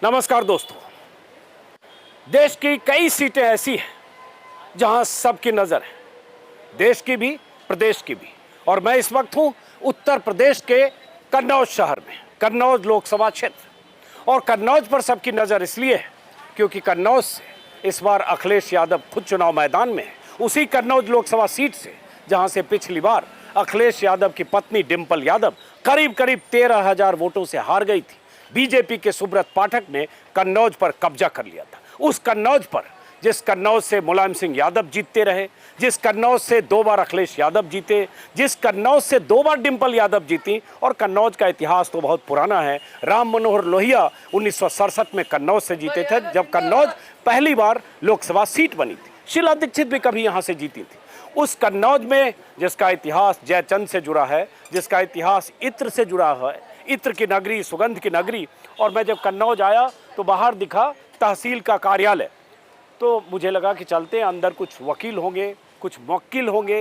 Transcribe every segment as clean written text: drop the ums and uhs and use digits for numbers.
नमस्कार दोस्तों। देश की कई सीटें ऐसी हैं जहां सबकी नजर है, देश की भी, प्रदेश की भी। और मैं इस वक्त हूं उत्तर प्रदेश के कन्नौज शहर में, कन्नौज लोकसभा क्षेत्र। और कन्नौज पर सबकी नजर इसलिए है क्योंकि कन्नौज से इस बार अखिलेश यादव खुद चुनाव मैदान में है, उसी कन्नौज लोकसभा सीट से जहां से पिछली बार अखिलेश यादव की पत्नी डिंपल यादव करीब 13,000 वोटों से हार गई थी। बीजेपी के सुब्रत पाठक ने कन्नौज पर कब्जा कर लिया था। उस कन्नौज पर, जिस कन्नौज से मुलायम सिंह यादव जीतते रहे, जिस कन्नौज से 2 बार अखिलेश यादव जीते, जिस कन्नौज से 2 बार डिंपल यादव जीती। और कन्नौज का इतिहास तो बहुत पुराना है। राम मनोहर लोहिया 1967 में कन्नौज से जीते थे, जब कन्नौज पहली बार लोकसभा सीट बनी थी। शीला दीक्षित भी कभी यहां से जीती थी। उस कन्नौज में जिसका इतिहास जयचंद से जुड़ा है, जिसका इतिहास इत्र से जुड़ा है, इत्र की नगरी, सुगंध की नगरी। और मैं जब कन्नौज आया तो बाहर दिखा तहसील का कार्यालय, तो मुझे लगा कि चलते हैं अंदर, कुछ वकील होंगे, कुछ मुवक्किल होंगे,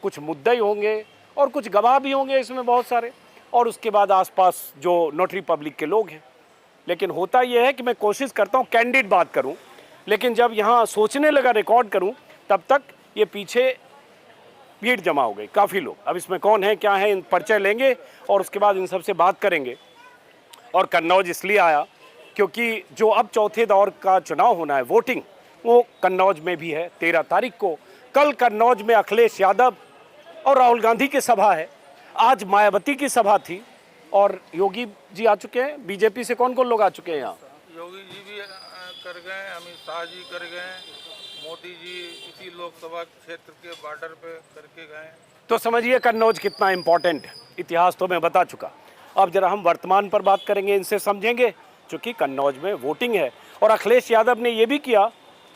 कुछ मुद्दई होंगे और कुछ गवाह भी होंगे इसमें बहुत सारे, और उसके बाद आसपास जो नोटरी पब्लिक के लोग हैं। लेकिन होता यह है कि मैं कोशिश करता हूँ कैंडिड बात करूँ, लेकिन जब यहाँ सोचने लगा, रिकॉर्ड करूँ, तब तक ये पीछे भीड़ जमा हो गई, काफ़ी लोग। अब इसमें कौन है, क्या है, इन परिचय लेंगे और उसके बाद इन सब से बात करेंगे। और कन्नौज इसलिए आया क्योंकि जो अब चौथे दौर का चुनाव होना है, वोटिंग, वो कन्नौज में भी है 13 तारीख को। कल कन्नौज में अखिलेश यादव और राहुल गांधी की सभा है, आज मायावती की सभा थी और योगी जी आ चुके हैं। बीजेपी से कौन कौन लोग आ चुके हैं यहाँ? योगी जी भी कर गए, अमित शाह जी कर गए, मोदी जी इसी लोकसभा क्षेत्र के बॉर्डर पे करके गए। तो समझिए कन्नौज कितना इम्पोर्टेंट है। इतिहास तो मैं बता चुका, अब जरा हम वर्तमान पर बात करेंगे, इनसे समझेंगे। चूँकि कन्नौज में वोटिंग है और अखिलेश यादव ने ये भी किया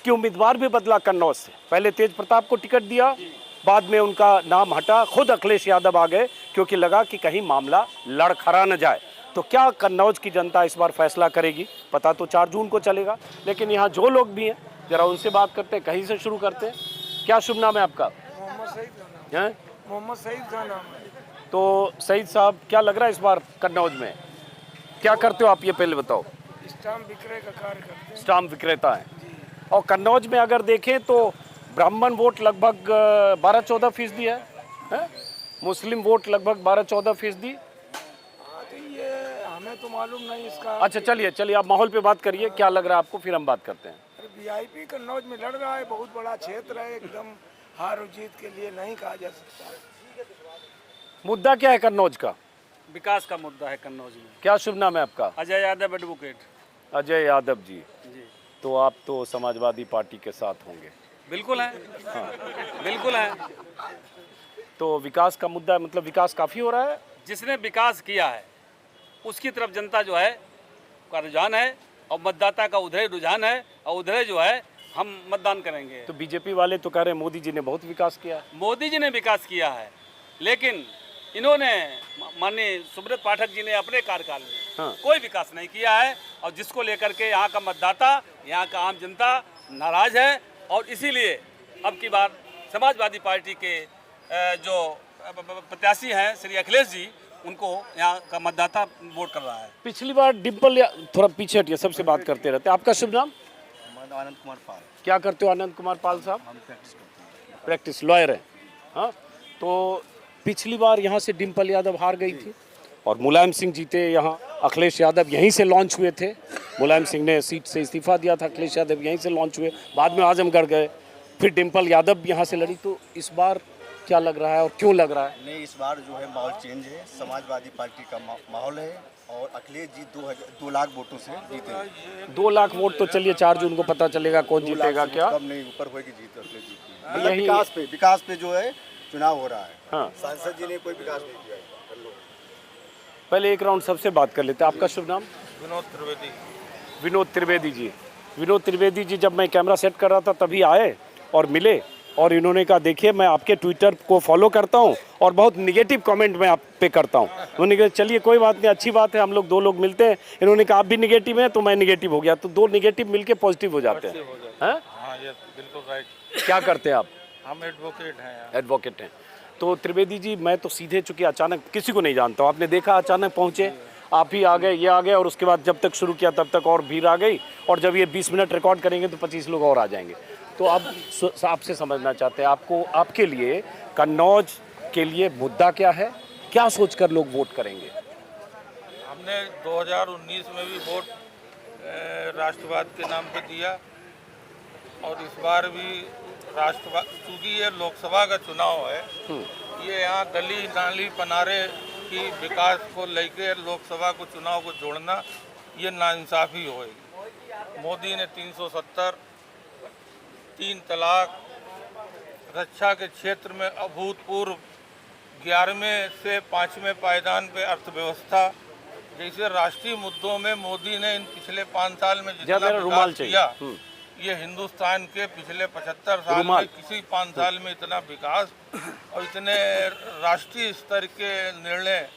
कि उम्मीदवार भी बदला कन्नौज से। पहले तेज प्रताप को टिकट दिया, बाद में उनका नाम हटा, खुद अखिलेश यादव आ गए क्योंकि लगा कि कहीं मामला लड़खड़ा न जाए। तो क्या कन्नौज की जनता इस बार फैसला करेगी, पता तो 4 जून को चलेगा। लेकिन यहाँ जो लोग भी हैं, जरा उनसे बात करते हैं, कहीं से शुरू करते हैं। क्या शुभ नाम है आपका? मोहम्मद सईद का नाम है। मोहम्मद सईद का नाम है। तो सईद साहब, क्या लग रहा है इस बार कन्नौज में? क्या करते हो आप, ये पहले बताओ। स्टाम्प विक्रय का कार्य करते हैं। स्टाम्प विक्रेता है। और कन्नौज में अगर देखें तो ब्राह्मण वोट लगभग 12-14% है, मुस्लिम वोट लगभग 12-14%। तो ये हमें तो मालूम नहीं इसका। अच्छा चलिए आप माहौल पे बात करिए, क्या लग रहा है आपको, फिर हम बात करते हैं। वीआईपी कन्नौज में लड़ रहा है, बहुत बड़ा क्षेत्र है, एकदम हार और जीत के लिए नहीं कहा जा सकता है। मुद्दा क्या है कन्नौज का? विकास का मुद्दा है कन्नौज में। क्या शुभ नाम है आपका? अजय यादव एडवोकेट। अजय यादव जी। तो आप तो समाजवादी पार्टी के साथ होंगे? बिल्कुल है। हाँ। बिल्कुल है। तो विकास का मुद्दा, मतलब विकास काफ़ी हो रहा है। जिसने विकास किया है उसकी तरफ जनता जो है का रुझान है और मतदाता का उधर रुझान है और उधर जो है हम मतदान करेंगे। तो बीजेपी वाले तो कह रहे हैं मोदी जी ने बहुत विकास किया है। मोदी जी ने विकास किया है, लेकिन इन्होंने, माननीय सुब्रत पाठक जी ने अपने कार्यकाल में कोई विकास नहीं किया है। और जिसको लेकर के यहाँ का मतदाता, यहाँ का आम जनता नाराज है। और इसीलिए अब की बार समाजवादी पार्टी के जो प्रत्याशी हैं श्री अखिलेश जी, उनको यहाँ का मतदाता वोट कर रहा है। पिछली बार डिंपल, थोड़ा पीछे हटिए, सबसे बात करते रहते हैं। आपका शुभ नाम? आनंद कुमार पाल। क्या करते हो आनंद कुमार पाल साहब? हम प्रैक्टिस करते हैं। प्रैक्टिस लॉयर हैं। हाँ, तो पिछली बार यहाँ से डिंपल यादव हार गई थी और मुलायम सिंह जीते यहाँ। अखिलेश यादव यहीं से लॉन्च हुए थे, मुलायम सिंह ने सीट से इस्तीफा दिया था, अखिलेश यादव यहीं से लॉन्च हुए, बाद में आजमगढ़ गए, फिर डिंपल यादव यहाँ से लड़ी। तो इस बार क्या लग रहा है और क्यों लग रहा है? नहीं, इस बार जो है माहौल चेंज है, समाजवादी पार्टी का माहौल है और अखिलेश जी 2 लाख वोटों से जीते हैं। 2 लाख वोट तो चलिए 4 जून को पता चलेगा कौन जीतेगा। क्या कम नहीं, ऊपर होगी जीत अखिलेश जी की। विकास पे जो है चुनाव हो रहा है। हाँ, सांसद जी ने कोई विकास नहीं किया है। पहले एक राउंड सबसे बात कर लेते हैं। आपका शुभ नाम? विनोद त्रिवेदी। विनोद त्रिवेदी जी। विनोद त्रिवेदी जी, जब मैं कैमरा सेट कर रहा था तभी आए और मिले और इन्होंने कहा देखिए मैं आपके ट्विटर को फॉलो करता हूं और बहुत निगेटिव कमेंट मैं आप पे करता हूं। उन्होंने कहा चलिए कोई बात नहीं, अच्छी बात है, हम लोग 2 लोग मिलते हैं। इन्होंने कहा आप भी निगेटिव हैं तो मैं निगेटिव हो गया, तो 2 निगेटिव मिलके पॉजिटिव हो जाते हैं। हाँ, ये बिल्कुल राइट। क्या करते हैं आप? हम एडवोकेट हैं। एडवोकेट हैं। तो त्रिवेदी जी, मैं तो सीधे, चूंकि अचानक किसी को नहीं जानता हूँ, आपने देखा अचानक पहुँचे आप ही आ गए, ये आ गए, और उसके बाद जब तक शुरू किया तब तक और भीड़ आ गई, और जब ये 20 मिनट रिकॉर्ड करेंगे तो 25 लोग और आ जाएंगे। तो अब आपसे समझना चाहते हैं, आपको, आपके लिए कन्नौज के लिए मुद्दा क्या है, क्या सोचकर लोग वोट करेंगे? हमने 2019 में भी वोट राष्ट्रवाद के नाम पे दिया, और इस बार भी राष्ट्रवाद, चूँकि ये लोकसभा का चुनाव है, ये यहाँ गली नाली पनारे की विकास को लेके लोकसभा को चुनाव को जोड़ना ये नाइंसाफ़ी होएगी। मोदी ने 370, 3 तलाक, रक्षा के क्षेत्र में अभूतपूर्व 11वें से 5वें पायदान पे अर्थव्यवस्था जैसे राष्ट्रीय मुद्दों में मोदी ने इन पिछले 5 साल में जितना विकास किया, ये हिंदुस्तान के पिछले 75 साल में किसी 5 साल में इतना विकास और इतने राष्ट्रीय स्तर के निर्णय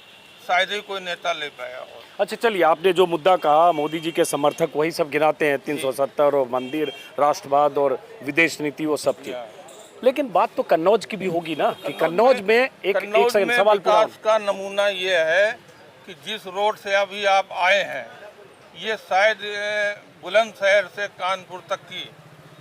शायद ही कोई नेता ले पाया हो। अच्छा चलिए, आपने जो मुद्दा कहा, मोदी जी के समर्थक वही सब गिनाते हैं, 370 और मंदिर, राष्ट्रवाद और विदेश नीति, वो सब चीज। लेकिन बात तो कन्नौज की भी होगी ना, कि कन्नौज में एक सेकंड सवाल पूरा। विकास का नमूना ये है कि जिस रोड से अभी आप आए हैं, ये शायद बुलंदशहर से कानपुर तक की,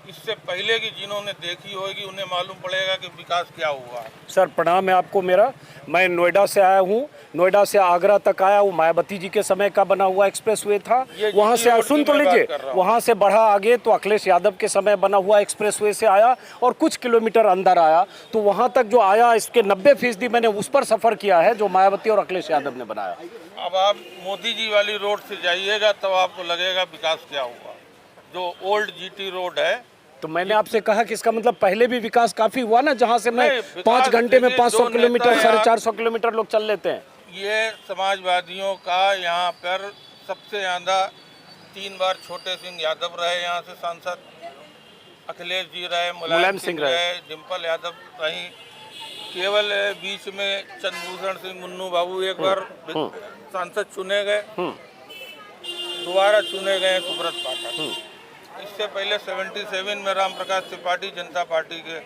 इससे पहले की जिन्होंने देखी होगी उन्हें मालूम पड़ेगा कि विकास क्या हुआ। सर प्रणाम है आपको मेरा। मैं नोएडा से आया हूँ, नोएडा से आगरा तक आया हूँ, मायावती जी के समय का बना हुआ एक्सप्रेसवे था, वहाँ से, सुन तो लीजिए, वहाँ से बढ़ा आगे तो अखिलेश यादव के समय बना हुआ एक्सप्रेसवे से आया, और कुछ किलोमीटर अंदर आया तो वहाँ तक जो आया, इसके 90% मैंने उस पर सफ़र किया है जो मायावती और अखिलेश यादव ने बनाया। अब आप मोदी जी वाली रोड से जाइएगा तब आपको लगेगा विकास क्या हुआ। जो ओल्ड जीटी रोड है, तो मैंने आपसे कहा कि इसका मतलब पहले भी विकास काफी हुआ ना, जहाँ से मैं 5 घंटे में 500 किलोमीटर, 450 किलोमीटर लोग चल लेते हैं। ये समाजवादियों का यहाँ पर सबसे ज़्यादा 3 बार छोटे सिंह यादव रहे यहाँ से सांसद, अखिलेश जी रहे, मुलायम सिंह रहे, डिम्पल यादव रही, केवल बीच में चंद्रभूषण सिंह मुन्नू बाबू एक बार सांसद चुने गए, दोबारा चुने गए सुब्रत पाठक। इससे पहले 77 में राम प्रकाश त्रिपाठी जनता पार्टी के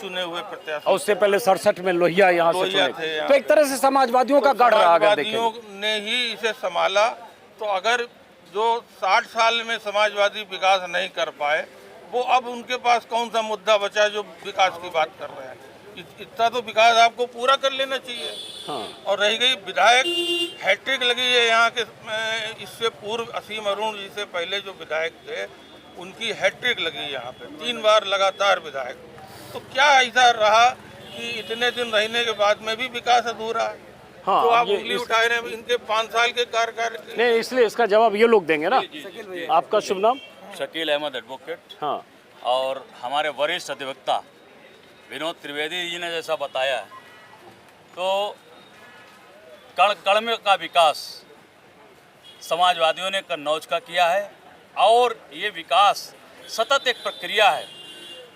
चुने हुए प्रत्याशी, और उससे पहले 67 में लोहिया यहाँ से चुने थे। तो एक तरह से समाजवादियों का गढ़ रहा, समाजवादियों ने ही इसे संभाला। तो अगर जो 60 साल में समाजवादी विकास नहीं कर पाए, वो अब उनके पास कौन सा मुद्दा बचा जो विकास की बात कर रहे हैं। इतना तो विकास आपको पूरा कर लेना चाहिए। हाँ। और रही गई विधायक, हैट्रिक लगी है यहाँ के, इससे पूर्व असीम अरुण जी से पहले जो विधायक थे उनकी हैट्रिक लगी यहाँ पे, 3 बार लगातार विधायक। तो क्या ऐसा रहा कि इतने दिन रहने के बाद में भी विकास अधूरा है? हाँ, तो आप उंगली उठा रहे हैं इनके 5 साल के कार्यकाल नहीं, इसलिए इसका जवाब ये लोग देंगे ना। आपका शुभ नाम? शकील अहमद एडवोकेट। हाँ। और हमारे वरिष्ठ अधिवक्ता विनोद त्रिवेदी जी ने जैसा बताया, तो कण कण में का विकास समाजवादियों ने कन्नौज का किया है, और ये विकास सतत एक प्रक्रिया है,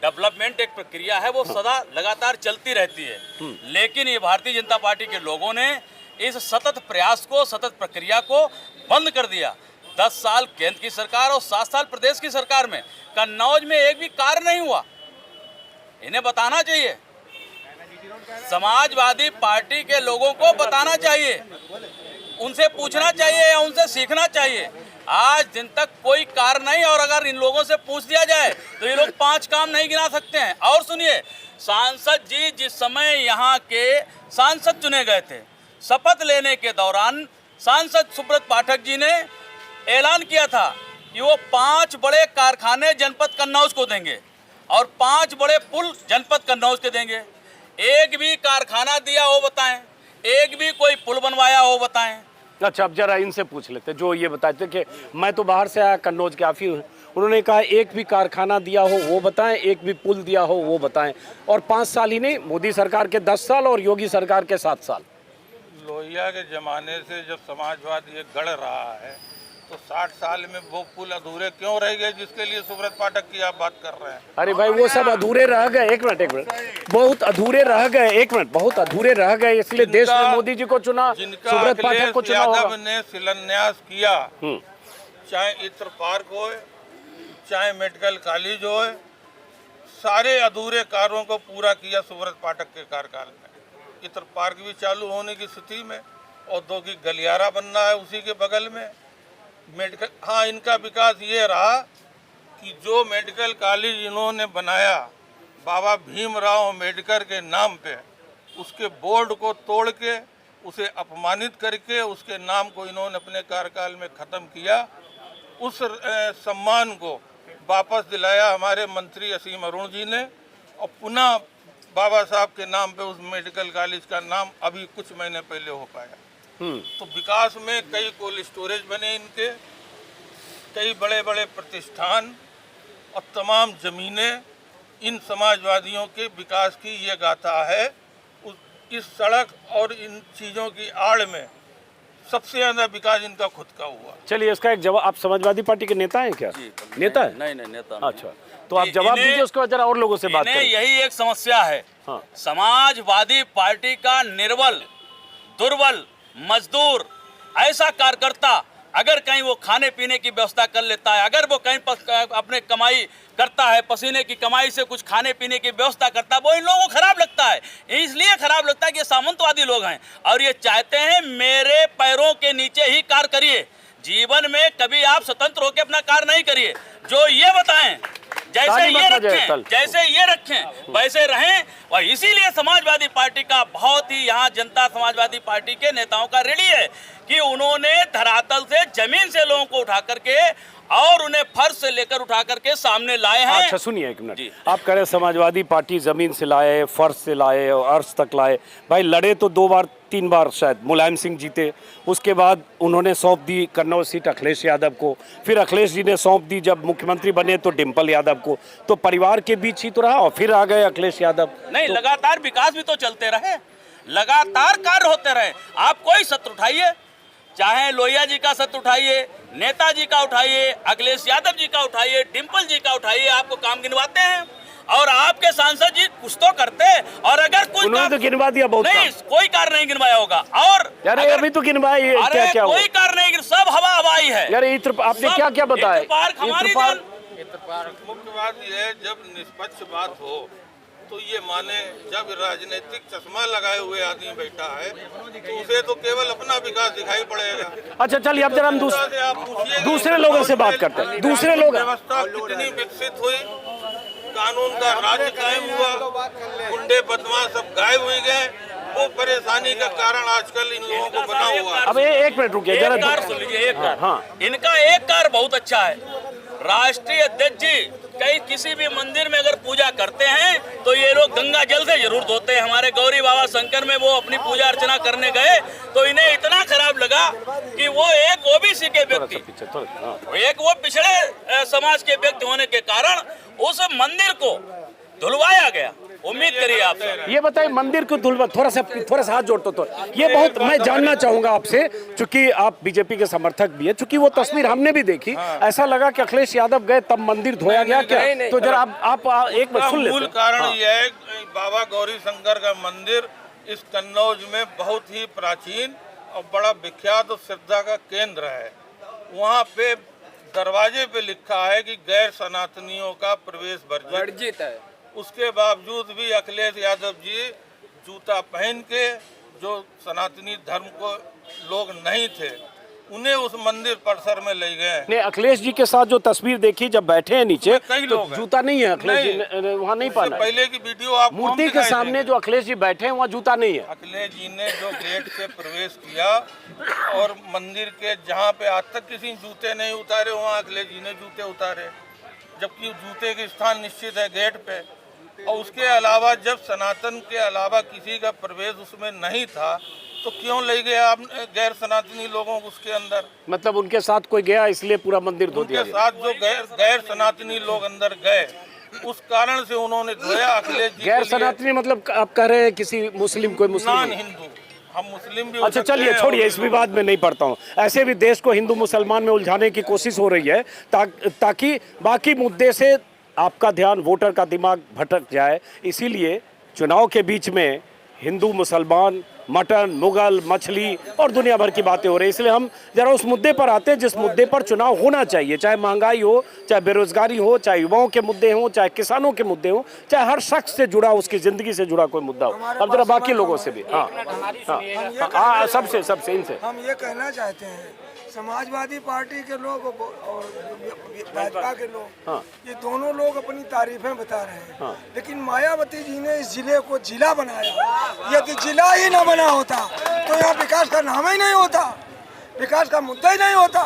डेवलपमेंट एक प्रक्रिया है, वो सदा लगातार चलती रहती है। लेकिन ये भारतीय जनता पार्टी के लोगों ने इस सतत प्रयास को, सतत प्रक्रिया को बंद कर दिया। 10 साल केंद्र की सरकार और 7 साल प्रदेश की सरकार में कन्नौज में एक भी कार्य नहीं हुआ। इन्हें बताना चाहिए, समाजवादी पार्टी के लोगों को बताना चाहिए, उनसे पूछना चाहिए या उनसे सीखना चाहिए। आज दिन तक कोई कार्य नहीं, और अगर इन लोगों से पूछ दिया जाए तो ये लोग 5 काम नहीं गिना सकते हैं। और सुनिए, सांसद जी जिस समय यहाँ के सांसद चुने गए थे, शपथ लेने के दौरान सांसद सुब्रत पाठक जी ने ऐलान किया था कि वो 5 बड़े कारखाने जनपद कन्नौज को देंगे और 5 बड़े पुल जनपद कन्नौज के देंगे। एक भी कारखाना दिया हो बताएं, एक भी कोई पुल बनवाया हो बताएं। अच्छा, अब जरा इनसे पूछ लेते जो ये बताते कि मैं तो बाहर से आया, कन्नौज के काफ़ी हूँ, उन्होंने कहा एक भी कारखाना दिया हो वो बताएं, एक भी पुल दिया हो वो बताएं। और 5 साल ही नहीं, मोदी सरकार के 10 साल और योगी सरकार के 7 साल। लोहिया के ज़माने से जब समाजवाद ये गढ़ रहा है, तो 60 साल में वो पुल अधूरे क्यों रह गए जिसके लिए सुब्रत पाठक की आप बात कर रहे हैं? अरे भाई, वो सब अधूरे रह गए। एक मिनट, बहुत अधूरे रह गए। एक मिनट, बहुत अधूरे रह गए, इसलिए देश ने मोदी जी को चुना, सुब्रत पाठक को चुना। यादव ने शिलान्यास किया, चाहे इत्र पार्क हो, चाहे मेडिकल कॉलेज हो, सारे अधूरे कार्यों को पूरा किया सुब्रत पाठक के कार्यकाल में। इत्र पार्क भी चालू होने की स्थिति में औद्योगिक गलियारा बन रहा है उसी के बगल में। मेडिकल, हाँ, इनका विकास ये रहा कि जो मेडिकल कॉलेज इन्होंने बनाया बाबा भीमराव अम्बेडकर के नाम पे, उसके बोर्ड को तोड़ के, उसे अपमानित करके उसके नाम को इन्होंने अपने कार्यकाल में ख़त्म किया। उस सम्मान को वापस दिलाया हमारे मंत्री असीम अरुण जी ने, और पुनः बाबा साहब के नाम पे उस मेडिकल कॉलेज का नाम अभी कुछ महीने पहले हो पाया। तो विकास में कई कोल्ड स्टोरेज बने इनके, कई बड़े बड़े प्रतिष्ठान और तमाम ज़मीनें, इन समाजवादियों के विकास की ये गाथा है। इस सड़क और इन चीज़ों की आड़ में सबसे ज़्यादा विकास इनका खुद का हुआ। चलिए इसका एक जवाब, आप समाजवादी पार्टी के नेता हैं क्या? नेता है? नहीं नेता। अच्छा, तो आप जवाब दीजिए उसके बाद जरा और लोगों से बात करें। यही एक समस्या है। हाँ। समाजवादी पार्टी का निर्बल, दुर्बल, मजदूर ऐसा कार्यकर्ता अगर कहीं वो खाने पीने की व्यवस्था कर लेता है, अगर वो कहीं अपने कमाई करता है, पसीने की कमाई से कुछ खाने पीने की व्यवस्था करता है, वो इन लोगों को खराब लगता है। इसलिए खराब लगता है कि ये सामंतवादी लोग हैं और ये चाहते हैं मेरे पैरों के नीचे ही कार्य करिए, जीवन में कभी आप स्वतंत्र होकर अपना कार्य नहीं करिए, जो ये बताएं जैसे ये रखें, जैसे ये रखें वैसे रहें। और इसीलिए समाजवादी पार्टी का बहुत ही यहाँ जनता समाजवादी पार्टी के नेताओं का रैली है कि उन्होंने धरातल से, जमीन से लोगों को उठा करके और उन्हें फर्श से लेकर उठा करके सामने लाए हैं। अच्छा सुनिए एक मिनट, आप कह रहे समाजवादी पार्टी जमीन से लाए, फर्श से लाए और अर्श तक लाए। भाई लड़े तो 2 बार 3 बार शायद मुलायम सिंह जीते, उसके बाद उन्होंने सौंप दी कन्नौज सीट अखिलेश यादव को, फिर अखिलेश जी ने सौंप दी जब मुख्यमंत्री बने तो डिम्पल यादव को, तो परिवार के बीच ही तो रहा और फिर आ गए अखिलेश यादव। नहीं, लगातार विकास भी तो चलते रहे, लगातार कार्य होते रहे। आप कोई सत्र उठाइए, चाहे लोहिया जी का सत्र उठाइए, नेताजी का उठाइए, अखिलेश यादव जी का उठाइए, डिम्पल जी का उठाइए, आपको काम गिनवाते हैं। और आपके सांसद जी कुछ तो करते हैं, और अगर कुछ उन्होंने तो गिनवा दिया बहुत नहीं, कोई कार्य नहीं गिनवाया होगा। और यार अभी तो गिनवाई, क्या क्या कोई कार्य नहीं, सब हवा हवाई है यार। आपने क्या क्या बताया? मुख्य बात यह है, जब निष्पक्ष बात हो तो ये माने, जब राजनीतिक चश्मा लगाए हुए आदमी बैठा है तो उसे तो केवल अपना विकास दिखाई पड़ेगा। अच्छा चलिए अब जरा हम दूसरे लोगों से बात करते हैं। दूसरे लोग, व्यवस्था कितनी विकसित हुई, कानून का राज्य कायम हुआ, गुंडे बदमाश सब गायब हो गए, वो परेशानी का कारण आजकल इन लोगों को बना हुआ है। अब एक मिनट रुकिए जरा, सुन लीजिए एक कार्य। इनका एक कार्य बहुत अच्छा है। राष्ट्रीय अध्यक्ष जी कहीं किसी भी मंदिर में अगर पूजा करते हैं तो ये लोग गंगा जल से जरूर धोते हैं। हमारे गौरी बाबा शंकर में वो अपनी पूजा अर्चना करने गए तो इन्हें इतना खराब लगा कि वो एक ओबीसी के व्यक्ति, एक वो पिछड़े समाज के व्यक्ति होने के कारण उस मंदिर को धुलवाया गया। उम्मीद करिए आप ये बताइए मंदिर को धुलवा, थोड़ा सा हाथ जोड़ते तो ये बहुत मैं जानना चाहूंगा आपसे, चूंकि आप बीजेपी के समर्थक भी है, चूंकि वो तस्वीर हमने भी देखी, ऐसा लगा कि अखिलेश यादव गए तब मंदिर धोया गया क्या? तो जरा आप एक बार सुन लेते। मूल कारण यह है बाबा गौरी शंकर का मंदिर इस कन्नौज में बहुत ही प्राचीन और बड़ा विख्यात और श्रद्धा का केंद्र है। वहाँ पे दरवाजे पे लिखा है कि गैर सनातनियों का प्रवेश वर्जित है। उसके बावजूद भी अखिलेश यादव जी जूता पहन के, जो सनातनी धर्म को लोग नहीं थे उन्हें उस मंदिर परिसर में ले गए। नहीं, अखिलेश जी के साथ जो तस्वीर देखी जब बैठे हैं नीचे कई तो लोग जूता नहीं है, अखिलेश जी वहाँ नहीं पाना। पहले की वीडियो आप मूर्ति के सामने जो अखिलेश जी बैठे हैं वहाँ जूता नहीं है। अखिलेश जी ने जो गेट से प्रवेश किया और मंदिर के जहाँ पे आज तक किसी जूते नहीं उतारे, वहाँ अखिलेश जी ने जूते उतारे, जबकि जूते के स्थान निश्चित है गेट पे। और उसके अलावा जब सनातन के अलावा किसी का प्रवेश उसमें नहीं था तो क्यों ले गया आप गैर सनातनी लोगों को उसके अंदर? मतलब उनके साथ कोई गया इसलिए पूरा मंदिर धो दिया गया। साथ जो गैर सनातनी लोग अंदर गए उस कारण से उन्होंने धोया। अखिलेश जी गैर सनातनी मतलब आप कह रहे हैं किसी मुस्लिम, कोई मुस्लिम नॉन हिंदू, हम मुस्लिम भी। अच्छा चलिए छोड़िए, इस विवाद में नहीं पड़ता हूँ। ऐसे भी देश को हिंदू मुसलमान में उलझाने की कोशिश हो रही है ताकि बाकी मुद्दे से आपका ध्यान, वोटर का दिमाग भटक जाए। इसीलिए चुनाव के बीच में हिंदू मुसलमान, मटन, मुगल, मछली और दुनिया भर की बातें हो रही है। इसलिए हम जरा उस मुद्दे पर आते हैं जिस मुद्दे पर चुनाव होना चाहिए, चाहे महंगाई हो, चाहे बेरोजगारी हो, चाहे युवाओं के मुद्दे हों, चाहे किसानों के मुद्दे हों, चाहे हर शख्स से जुड़ा, उसकी जिंदगी से जुड़ा कोई मुद्दा हो। अब जरा बाकी लोगों से भी, हाँ, सबसे इनसे हम ये कहना चाहते हैं, समाजवादी पार्टी के लोग और भाजपा के लोग, ये दोनों लोग अपनी तारीफें बता रहे हैं, लेकिन मायावती जी ने इस जिले को जिला बनाया। यदि जिला ही ना बना होता तो यहाँ विकास का नाम ही नहीं होता, विकास का मुद्दा ही नहीं होता।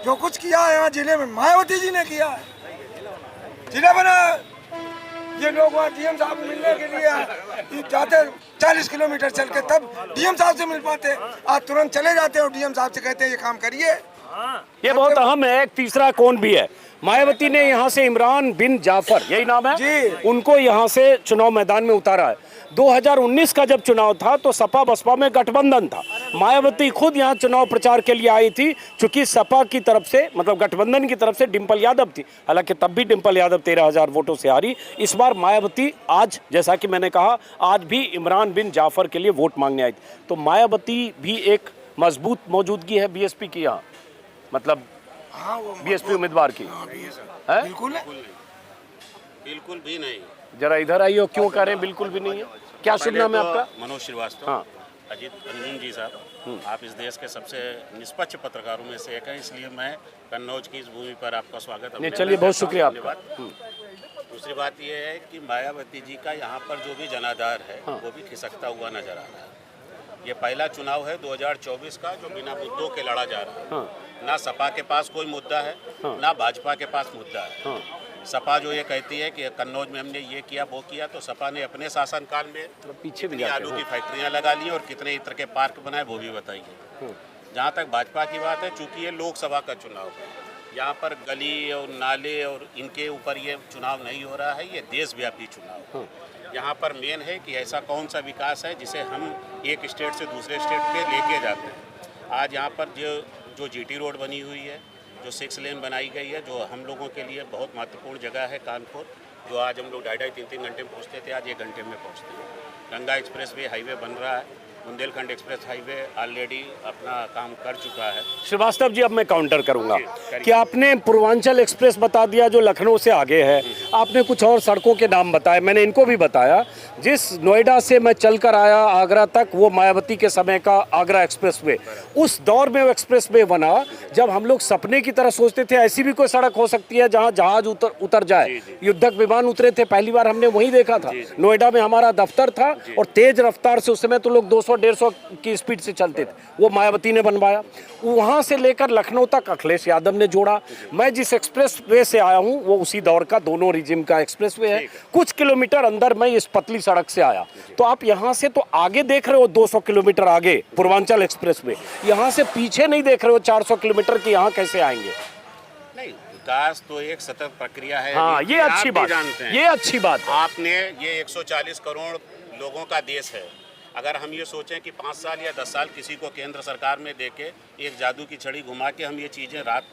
जो कुछ किया है यहाँ जिले में मायावती जी ने किया है, जिला बना। ये लोग वहाँ डीएम साहब मिलने के लिए जाते 40 किलोमीटर चल के, तब डीएम साहब से मिल पाते। आज तुरंत चले जाते हैं और डीएम साहब से कहते हैं ये काम करिए। ये बहुत अहम है। एक तीसरा कौन भी है, मायावती ने यहाँ से इमरान बिन जाफर, यही नाम है जी, उनको यहाँ से चुनाव मैदान में उतारा है। 2019 का जब चुनाव था तो सपा बसपा में गठबंधन था। मायावती खुद यहाँ चुनाव प्रचार के लिए आई थी, चूंकि सपा की तरफ से, मतलब गठबंधन की तरफ से डिम्पल यादव थी। हालांकि तब भी डिम्पल यादव 13,000 वोटों से हारी। इस बार मायावती आज, जैसा कि मैंने कहा, आज भी इमरान बिन जाफर के लिए वोट मांगने आई थी। तो मायावती भी एक मजबूत मौजूदगी है बीएसपी की यहाँ, मतलब हाँ, वो बीएसपी उम्मीदवार की है। बिल्कुल है। बिल्कुल भी नहीं। जरा इधर आइए, क्यों कह रहे हैं बिल्कुल भी नहीं है? क्या शुभ नाम है आपका? मनोज श्रीवास्तव। हाँ। अजीत रंजन जी साहब, आप इस देश के सबसे निष्पक्ष पत्रकारों में से एक हैं, इसलिए मैं कन्नौज की इस भूमि पर आपका स्वागत। नहीं, चलिए, बहुत शुक्रिया आपका। दूसरी बात यह है कि मायावती जी का यहाँ पर जो भी जनाधार है वो भी खिसकता हुआ नजर आ रहा है। ये पहला चुनाव है 2024 का जो बिना मुद्दों के लड़ा जा रहा है। ना सपा के पास कोई मुद्दा है, ना भाजपा के पास मुद्दा है। सपा जो ये कहती है कि कन्नौज में हमने ये किया वो किया, तो सपा ने अपने शासनकाल में पीछे भी कितनी आलू की फैक्ट्रियां लगा ली और कितने इत्र के पार्क बनाए वो भी बताइए। जहाँ तक भाजपा की बात है, चूंकि ये लोकसभा का चुनाव है, यहाँ पर गली और नाले और इनके ऊपर ये चुनाव नहीं हो रहा है, ये देशव्यापी चुनाव है। यहाँ पर मेन है कि ऐसा कौन सा विकास है जिसे हम एक स्टेट से दूसरे स्टेट पे लेके जाते हैं। आज यहाँ पर जो जीटी रोड बनी हुई है, जो 6 लेन बनाई गई है, जो हम लोगों के लिए बहुत महत्वपूर्ण जगह है कानपुर, जो आज हम लोग 2.5-3 घंटे में पहुँचते थे, आज 1 घंटे में पहुँचते हैं। गंगा एक्सप्रेस वे हाईवे बन रहा है, बुंदेलखंड एक्सप्रेस हाईवे ऑलरेडी अपना काम कर चुका है। श्रीवास्तव जी, अब मैं काउंटर करूंगा कि आपने पूर्वांचल एक्सप्रेस बता दिया जो लखनऊ से आगे है, आपने कुछ और सड़कों के नाम बताए, मैंने इनको भी बताया। जिस नोएडा से मैं चलकर आया आगरा तक, वो मायावती के समय का आगरा एक्सप्रेसवे, उस दौर में वो एक्सप्रेसवे बना जब हम लोग सपने की तरह सोचते थे ऐसी भी कोई सड़क हो सकती है जहाँ जहाज उतर जाए। युद्धक विमान उतरे थे, पहली बार हमने वहीं देखा था। नोएडा में हमारा दफ्तर था और तेज रफ्तार से उस समय तो लोग 200-150 की स्पीड से चलते थे, वो मायावती ने बनवाया। वहां से लेकर लखनऊ तक अखिलेश यादव ने जोड़ा। मैं जिस एक्सप्रेसवे से आया हूं वो उसी दौर का, दोनों रिजिम का एक्सप्रेसवे है। कुछ किलोमीटर अंदर मैं इस पतली सड़क से आया, तो आप यहां से तो आगे देख रहे हो 200 किलोमीटर आगे पूर्वांचल एक्सप्रेसवे, यहां से पीछे नहीं देख रहे हो 400 किलोमीटर की, यहां कैसे आएंगे? नहीं, विकास तो एक सतत प्रक्रिया है। हाँ, ये अच्छी बात, जानते हैं, ये अच्छी बात है। आपने ये 140 करोड़ लोगों का देश है। अगर हम ये सोचें कि 5 साल या 10 साल किसी को केंद्र सरकार में देके एक जादू की छड़ी घुमा के हम ये चीज़ें रात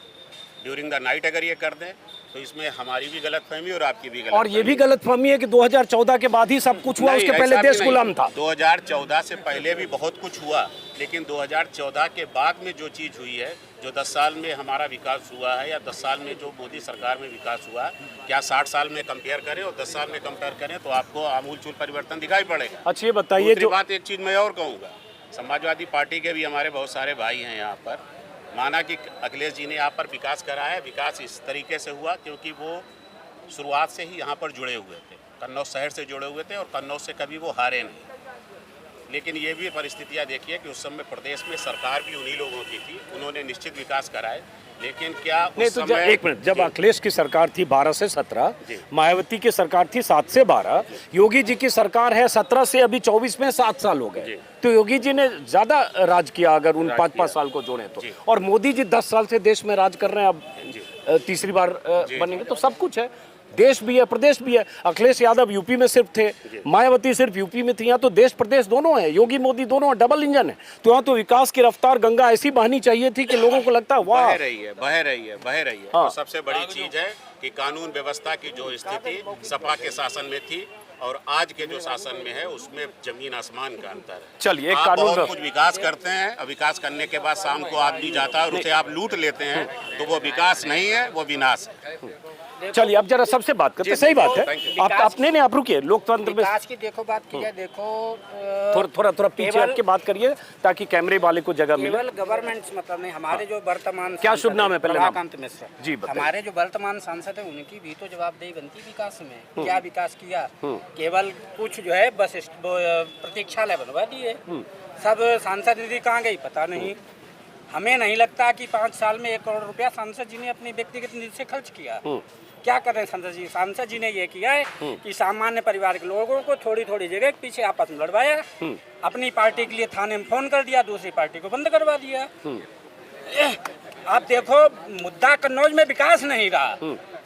ड्यूरिंग द नाइट अगर ये कर दें, तो इसमें हमारी भी गलतफहमी और आपकी भी गलतफहमी। और ये भी गलतफहमी है कि 2014 के बाद ही सब कुछ हुआ, उसके पहले देश गुलाम था। 2014 से पहले भी बहुत कुछ हुआ, लेकिन 2014 के बाद में जो चीज़ हुई है, जो 10 साल में हमारा विकास हुआ है या 10 साल में जो मोदी सरकार में विकास हुआ, क्या 60 साल में कंपेयर करें और 10 साल में कंपेयर करें तो आपको आमूलचूल परिवर्तन दिखाई पड़ेगा। अच्छा, ये बताइए, जो बात एक चीज़ मैं और कहूँगा, समाजवादी पार्टी के भी हमारे बहुत सारे भाई हैं यहाँ पर। माना कि अखिलेश जी ने यहाँ पर विकास कराया, विकास इस तरीके से हुआ क्योंकि वो शुरुआत से ही यहाँ पर जुड़े हुए थे, कन्नौज शहर से जुड़े हुए थे और कन्नौज से कभी वो हारे नहीं। लेकिन ये भी परिस्थितियाँ देखिए कि उस समय प्रदेश में सरकार भी उन्हीं लोगों की थी, उन्होंने निश्चित विकास कराए, लेकिन क्या नहीं उस तो समय एक मिनट, जब अखिलेश की सरकार थी 12 से 17, मायावती की सरकार थी 7 से 12, योगी जी की सरकार है 17 से अभी 24 में 7 साल हो गए, तो योगी जी ने ज्यादा राज किया अगर उन 5-5 साल को जोड़े तो। और मोदी जी 10 साल से देश में राज कर रहे हैं, अब तीसरी बार बनेंगे, तो सब कुछ है, देश भी है प्रदेश भी है। अखिलेश यादव यूपी में सिर्फ थे, मायावती सिर्फ यूपी में थी, यहाँ तो देश प्रदेश दोनों है, योगी मोदी दोनों डबल इंजन है। तो यहाँ तो विकास की रफ्तार गंगा ऐसी बहनी चाहिए थी कि लोगों को लगता है वाह, बह रही है। हाँ। तो सबसे बड़ी चीज है कि कानून व्यवस्था की जो स्थिति सपा के शासन में थी और आज के जो शासन में है उसमें जमीन आसमान का अंतर है। चलिए, एक आप कानून बहुत कुछ विकास करते हैं और विकास करने के बाद शाम को आदमी जाता है और उसे आप लूट लेते हैं, तो वो विकास नहीं है, वो विनाश है। चलिए अब जरा सबसे बात करते हैं। सही बात है। आप अपने नहीं, आप रुकिए। लोकतंत्र में विकास की देखो बात की जाए, देखो थोड़ा पीछे हट के बात करिए ताकि कैमरे वाले को जगह मिले। केवल गवर्नमेंट मतलब नहीं, हमारे जो वर्तमान क्या शुभ नाम है पहले नाम? प्रभाकांत मिश्र जी बताइए। हमारे जो वर्तमान सांसद है उनकी भी तो जवाबदेही बनती विकास में। क्या विकास किया? केवल कुछ जो है बस प्रतीक्षालय बनवा दिए। सब सांसद निधि कहाँ गई पता नहीं। हमें नहीं लगता कि 5 साल में 1 करोड़ रुपया सांसद जी ने अपनी व्यक्तिगत निधि से खर्च किया। क्या कर रहे हैं सांसद जी? सांसद जी ने ये किया है कि सामान्य परिवार के लोगों को थोड़ी थोड़ी जगह के पीछे आपस में लड़वाया। अपनी पार्टी के लिए थाने में फोन कर दिया, दूसरी पार्टी को बंद करवा दिया। आप देखो, मुद्दा कन्नौज में विकास नहीं रहा,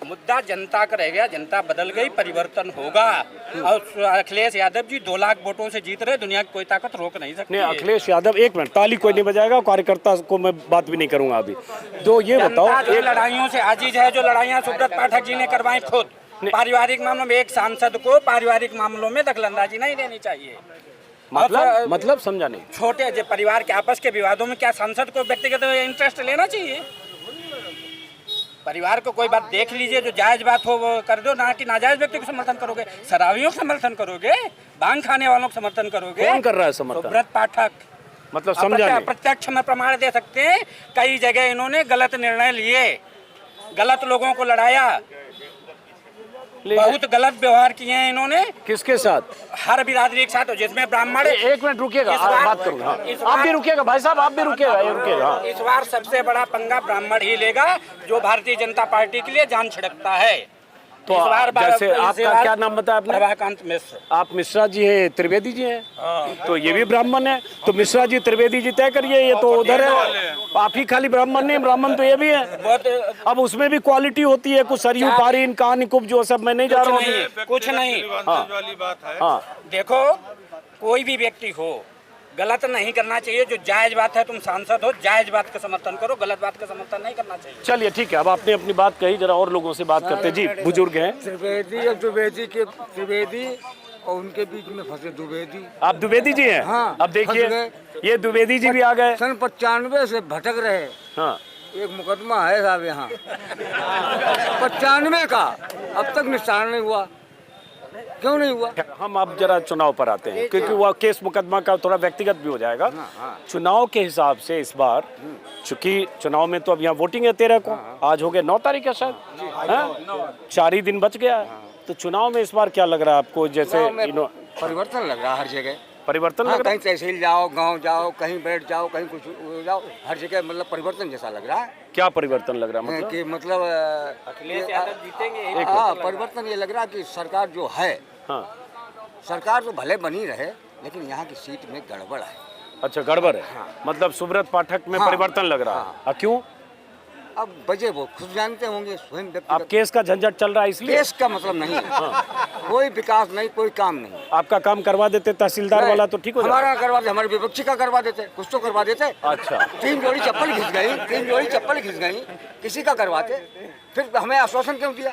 मुद्दा जनता का रह गया। जनता बदल गई, परिवर्तन होगा। और अखिलेश यादव जी 2 लाख वोटों से जीत रहे, दुनिया की कोई ताकत रोक नहीं सकती। नहीं, अखिलेश यादव, एक मिनट, ताली कोई नहीं बजाएगा, कार्यकर्ता को मैं बात भी नहीं करूंगा अभी। तो ये बताओ, जो लड़ाइयों से आजीज है, जो लड़ाइयाँ सुब्रत पाठक जी ने करवाई खुद पारिवारिक मामलों में, एक सांसद को पारिवारिक मामलों में दखलंदाजी नहीं देनी चाहिए। मतलब समझा नहीं। छोटे जो परिवार के आपस के विवादों में क्या सांसद को व्यक्तिगत इंटरेस्ट लेना चाहिए? परिवार को कोई बात देख लीजिए, जो जायज बात हो वो कर दो, ना कि नाजायज व्यक्ति को समर्थन करोगे, शराबियों को समर्थन करोगे, भांग खाने वालों को समर्थन करोगे। कौन कर रहा है समर्थन? सुब्रत पाठक। मतलब समझा नहीं। प्रत्यक्ष में प्रमाण दे सकते हैं, कई जगह इन्होंने गलत निर्णय लिए, गलत लोगों को लड़ाया, बहुत गलत व्यवहार किए हैं इन्होंने। किसके साथ? हर बिरादरी के साथ, जिसमें ब्राह्मण। एक मिनट रुकिएगा, बात करूंगा। आप भी रुकिएगा भाई साहब, आप भी रुकिएगा, ये रुकिएगा। इस बार सबसे बड़ा पंगा ब्राह्मण ही लेगा, जो भारतीय जनता पार्टी के लिए जान छिड़कता है। तो जैसे आपका क्या नाम बताया आपने? प्रभाकांत मिश्र। आप मिश्रा जी है, त्रिवेदी जी हैं, तो ये भी ब्राह्मण है। तो मिश्रा जी त्रिवेदी जी तय करिए, ये तो उधर है। आप ही खाली ब्राह्मण नहीं, ब्राह्मण तो ये भी है। अब उसमें भी क्वालिटी होती है, कुछ सरयू पारीन कहानी कुछ जो सब मैं नहीं जा रहा हूँ। कुछ नहीं वाली बात है। हाँ, देखो, कोई भी व्यक्ति हो, गलत नहीं करना चाहिए। जो जायज बात है, तुम सांसद हो, जायज बात का समर्थन करो, गलत बात का समर्थन नहीं करना चाहिए। चलिए ठीक है, अब आपने अपनी बात कही, जरा और लोगों से बात करते। जी, बुजुर्ग हैं। त्रिवेदी और उनके बीच में फंसे द्विवेदी। आप द्विवेदी जी हैं? हाँ, अब देखिए, ये द्विवेदी जी भी आ गए। सन 95 से भटक रहे। हाँ, एक मुकदमा है साहब यहाँ 95 का, अब तक निस्तारण नहीं हुआ। क्यों नहीं हुआ? हम अब जरा चुनाव पर आते हैं, क्योंकि वह केस मुकदमा का थोड़ा व्यक्तिगत भी हो जाएगा। चुनाव के हिसाब से इस बार, चूंकि चुनाव में तो अब यहाँ वोटिंग है 13 को, आज हो गए 9 तारीख है शायद, 4 ही दिन बच गया है। तो चुनाव में इस बार क्या लग रहा है आपको? जैसे परिवर्तन लग रहा है हर जगह। परिवर्तन लग रहा कहीं तहसील जाओ, गांव जाओ, कहीं बैठ जाओ, कहीं कुछ जाओ, हर जगह मतलब परिवर्तन जैसा लग रहा है। क्या परिवर्तन लग रहा है? मतलब कि मतलब अखिलेश यादव जीतेंगे। हाँ, परिवर्तन ये लग रहा है कि सरकार जो है, हाँ, सरकार तो भले बनी रहे, लेकिन यहाँ की सीट में गड़बड़ है। अच्छा, गड़बड़ है। मतलब सुब्रत पाठक में परिवर्तन लग रहा है। क्यों? अब वजह वो खुद जानते होंगे, स्वयं अब केस का झंझट चल रहा है इसलिए? केस का मतलब नहीं है। कोई विकास नहीं, कोई काम नहीं। आपका काम करवा देते तहसीलदार वाला तो ठीक हो जाता। हमारा करवा दे, हमारे विपक्षी का करवा देते, कुछ तो करवा देते। अच्छा, 3 जोड़ी चप्पल घिस गई, किसी का करवाते, फिर हमें आश्वासन क्यों दिया?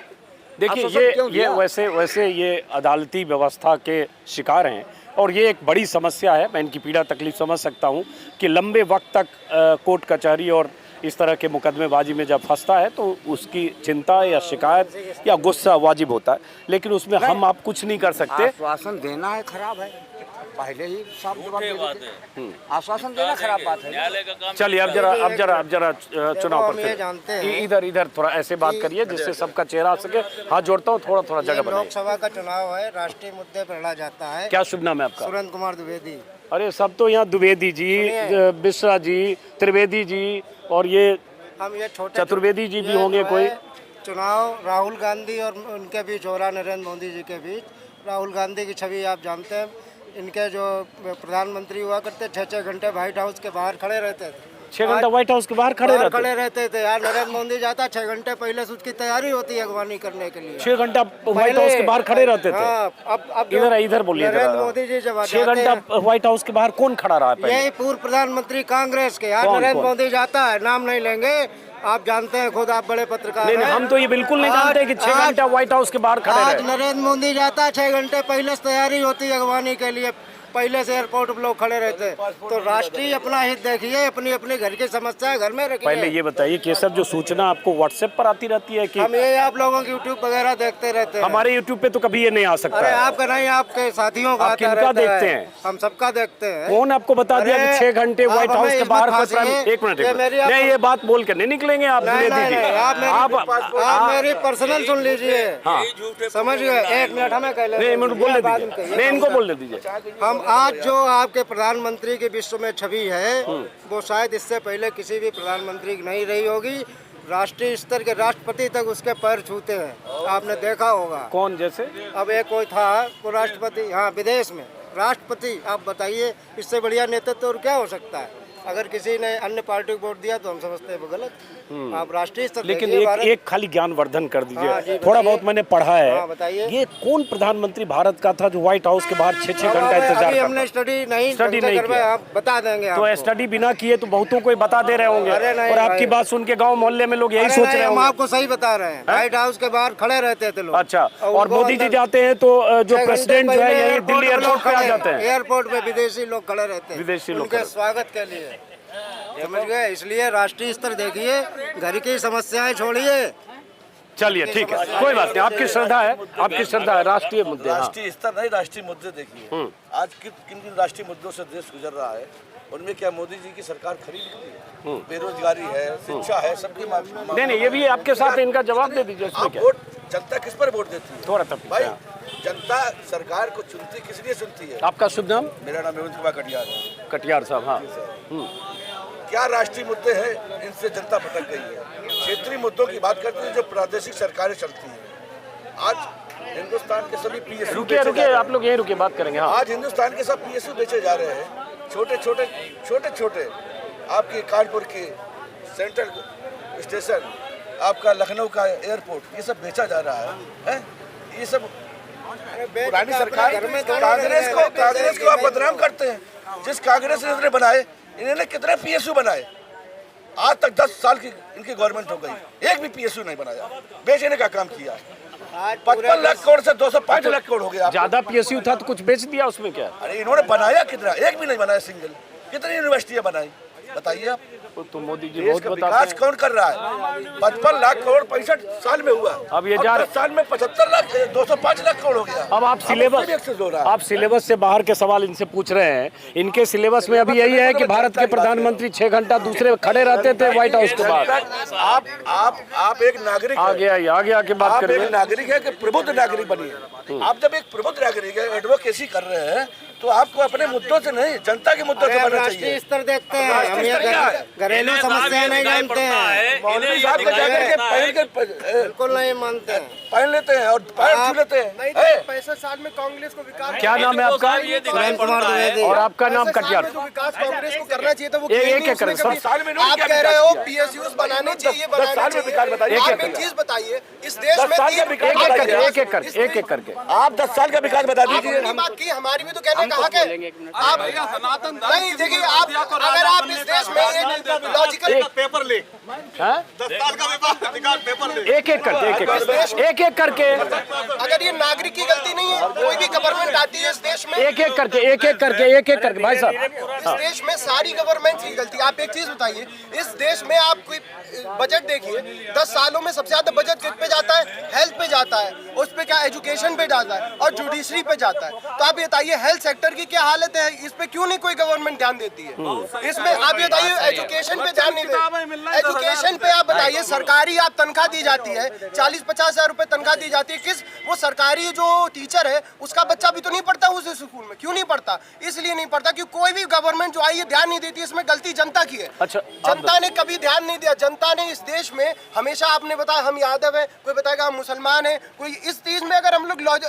देखिए, ये वैसे ये अदालती व्यवस्था के शिकार हैं, और ये एक बड़ी समस्या है। मैं इनकी पीड़ा तकलीफ समझ सकता हूँ कि लंबे वक्त तक कोर्ट कचहरी और इस तरह के मुकदमेबाजी में जब फंसता है तो उसकी चिंता या शिकायत या गुस्सा वाजिब होता है, लेकिन उसमें हम आप कुछ नहीं कर सकते। आश्वासन देना है खराब है, पहले ही साफ जवाब दे देते। आश्वासन देना खराब बात है। चलिए अब जरा चुनाव पर जानते हैं, इधर थोड़ा ऐसे बात करिए जिससे सबका चेहरा आ सके। हाथ जोड़ता हूँ, थोड़ा जगह बनाइए। लोकसभा का चुनाव है, राष्ट्रीय मुद्दे पर लड़ा जाता है। क्या शुभ नाम है आपका? सुरेंद्र कुमार द्विवेदी। अरे सब तो यहाँ द्विवेदी जी, मिश्रा जी, त्रिवेदी जी, और ये हम ये छोटे चतुर्वेदी जी भी होंगे कोई। चुनाव राहुल गांधी और उनके बीच हो रहा, नरेंद्र मोदी जी के बीच। राहुल गांधी की छवि आप जानते हैं, इनके जो प्रधानमंत्री हुआ करते 6-6 घंटे व्हाइट हाउस के बाहर खड़े रहते थे। 6 घंटा व्हाइट हाउस के बाहर खड़े रहते थे यार। नरेंद्र मोदी जाता 6 घंटे पहले से उसकी तैयारी होती है अगवानी करने के लिए। 6 घंटा व्हाइट हाउस के बाहर खड़े रहते थे। अब इधर बोलिए। नरेंद्र मोदी जी जब 6 घंटा व्हाइट हाउस के बाहर कौन खड़ा रहा है? यही पूर्व प्रधानमंत्री कांग्रेस के यार। नरेंद्र मोदी जाता है, नाम नहीं लेंगे, आप जानते हैं, खुद आप बड़े पत्रकार हैं। हम तो ये बिल्कुल नहीं जानते कि 6 घंटा व्हाइट हाउस के बाहर खड़े रहे। आज नरेंद्र मोदी जाता है 6 घंटे पहले से तैयारी होती है अगवानी के लिए, पहले से एयरपोर्ट पर लोग खड़े रहते हैं। तो राष्ट्रीय अपना हित देखिए, अपनी अपनी घर की समस्या घर में रखिए। पहले ये बताइए कि सब जो सूचना आपको व्हाट्सएप पर आती रहती है कि हम ये आप लोगों की यूट्यूब वगैरह देखते रहते हैं। हमारे यूट्यूब पे तो कभी ये नहीं आ सकता। अरे आपका नहीं, आपके साथियों का आप किनका देखते हैं? हम सबका देखते हैं। कौन आपको बता दिया कि 6 घंटे व्हाइट हाउस के बाहर? एक मिनट, नहीं ये बात बोल कर नहीं निकलेंगे आप। आप मेरी पर्सनल सुन लीजिए। समझ गए? 1 मिनट हमें कह नहीं, बोलने दीजिए, नहीं इनको बोलने दीजिए। हम आज जो आपके प्रधानमंत्री की विश्व में छवि है, वो शायद इससे पहले किसी भी प्रधानमंत्री की नहीं रही होगी। राष्ट्रीय स्तर के राष्ट्रपति तक उसके पैर छूते हैं, आपने देखा होगा। कौन जैसे? अब एक कोई था वो राष्ट्रपति, हाँ विदेश में राष्ट्रपति। आप बताइए इससे बढ़िया नेतृत्व और क्या हो सकता है? अगर किसी ने अन्य पार्टी को वोट दिया तो हम समझते हैं वो गलत। आप राष्ट्रीय स्तर लेकिन एक खाली ज्ञानवर्धन कर दीजिए। थोड़ा बहुत मैंने पढ़ा है। बताइए ये कौन प्रधानमंत्री भारत का था जो व्हाइट हाउस के बाहर 6 घंटा इंतजार करता? हमने स्टडी नहीं किया। आप बता देंगे। तो स्टडी बिना किए तो बहुतों को बता दे रहे होंगे, और आपकी बात सुन के गाँव मोहल्ले में लोग यही सोच रहे हैं। हम आपको सही बता रहे हैं, व्हाइट हाउस के बाहर खड़े रहते थे लोग। अच्छा, और मोदी जी जाते हैं तो जो प्रेसिडेंट जो है यही दिल्ली एयरपोर्ट पे आ जाते हैं। एयरपोर्ट पे विदेशी लोग खड़े रहते हैं, विदेशी लोग उनके स्वागत के लिए। समझ गए? इसलिए राष्ट्रीय स्तर देखिए, घर की समस्याएं छोड़िए। चलिए ठीक है, कोई बात नहीं, आपकी श्रद्धा है, आपकी श्रद्धा है। राष्ट्रीय मुद्दे, राष्ट्रीय स्तर नहीं, राष्ट्रीय मुद्दे देखिए। आज किन किन राष्ट्रीय मुद्दों से देश गुजर रहा है, उनमें क्या मोदी जी की सरकार खरी निकली है? बेरोजगारी है, शिक्षा है, सबकी नहीं ये भी आपके साथ है, इनका जवाब दे दीजिए। इसमें क्या? वोट जनता किस पर वोट देती है? थोड़ा तक भाई, जनता सरकार को चुनती किस लिए चुनती है? आपका शुभ नाम? मेरा नाम हेमंत कुमार कटियार है। कटियार साहब, हाँ। क्या राष्ट्रीय मुद्दे हैं, इनसे जनता भटक गई है। क्षेत्रीय मुद्दों की बात करते हैं जो प्रादेशिक सरकारें चलती हैं। आज हिंदुस्तान के सभी PSU रुकिए आप लोग यहीं रुकिए, बात करेंगे। हाँ। आज हिंदुस्तान के सब PSU बेचे जा रहे हैं। छोटे आपके कानपुर के सेंट्रल स्टेशन, आपका लखनऊ का एयरपोर्ट, ये सब बेचा जा रहा है। ये सब पुरानी सरकार कांग्रेस को आप बदनाम करते हैं। जिस कांग्रेस ने बनाए, इन्होंने कितने PSU बनाए? आज तक 10 साल की इनकी गवर्नमेंट हो गई, एक भी PSU नहीं बनाया, बेचने का काम किया। 55 लाख करोड़ से 205 लाख करोड़ हो गया। ज्यादा PSU था तो कुछ बेच दिया, उसमें क्या? अरे इन्होंने बनाया कितना? एक भी नहीं बनाया सिंगल। कितनी यूनिवर्सिटियां बनाई बताइए आप? तो मोदी जी बहुत विकास कौन कर रहा है? 55 लाख करोड़ 65 साल में हुआ। अब ये 10 साल में 75 लाख 205 लाख करोड़ हो गया। अब आप सिलेबस से बाहर के सवाल इनसे पूछ रहे हैं। इनके सिलेबस में अभी यही है कि भारत के प्रधानमंत्री 6 घंटा दूसरे खड़े रहते थे व्हाइट हाउस के बाहर। आप एक नागरिक आगे की बात करिए। नागरिक है कि प्रबुद्ध नागरिक बनिए। आप जब एक प्रबुद्ध नागरिक है, एडवोकेसी कर रहे हैं, तो आपको अपने मुद्दों से नहीं, जनता के मुद्दों से बनना चाहिए। राष्ट्रीय स्तर देखते हैं, हम घरेलू समस्या नहीं जानते हैं। मौलवी साहब को जाकर के पहन के बिल्कुल नहीं मानते हैं, पहन लेते हैं और पैर छू लेते हैं। 65 साल में कांग्रेस को विकास, क्या नाम है आपका? सुरेंद्र कुमार द्विवेदी। और आपका नाम कटियार। विकास कांग्रेस को करना चाहिए था, वो एक कर सब साल में आप कह रहे हो PSUs बनाने चाहिए, साल में विकास बताइए। आप एक चीज बताइए, इस देश में एक एक करके आप 10 साल का विकास बता दीजिए। बात की हमारी भी तो कहने कहा के आप सनातन नहीं देखिए, आप अगर आप इस देश में एक लॉजिकल पेपर ले, 10 साल का विकास पेपर ले, एक एक करके अगर ये नागरिक की गलती नहीं है, कोई भी गवर्नमेंट आती है इस देश में, एक एक करके भाई साहब, इस देश में सारी गवर्नमेंट की गलती। आप एक चीज बताइए, इस देश में आप कोई बजट देखिए, 10 सालों में सबसे ज्यादा बजट किस पे जाता है? हेल्थ पे जाता है, उस पे क्या एजुकेशन पे जाता है, और जुडिशरी पे जाता है। तो आप बताइए हेल्थ सेक्टर की क्या हालत है, इस पे क्यों नहीं कोई गवर्नमेंट ध्यान देती है? इसमें आप बताइए एजुकेशन पे ध्यान नहीं देती। एजुकेशन पे आप बताइए, सरकारी आप तनख्वाह दी जाती है, 40-50 हजार रुपए तनख्वाह दी जाती है, किस वो सरकारी जो टीचर है उसका बच्चा भी तो नहीं पढ़ता उस स्कूल में। क्यों नहीं पढ़ता? इसलिए नहीं पढ़ता कि कोई भी गवर्नमेंट जो आई है ध्यान नहीं देती। इसमें गलती जनता की है। अच्छा, जनता ने कभी ध्यान नहीं दिया। जनता ने इस देश में हमेशा, आपने बताया हम यादव है, कोई बताएगा हम मुसलमान नुकसान है। कोई इस चीज़ में अगर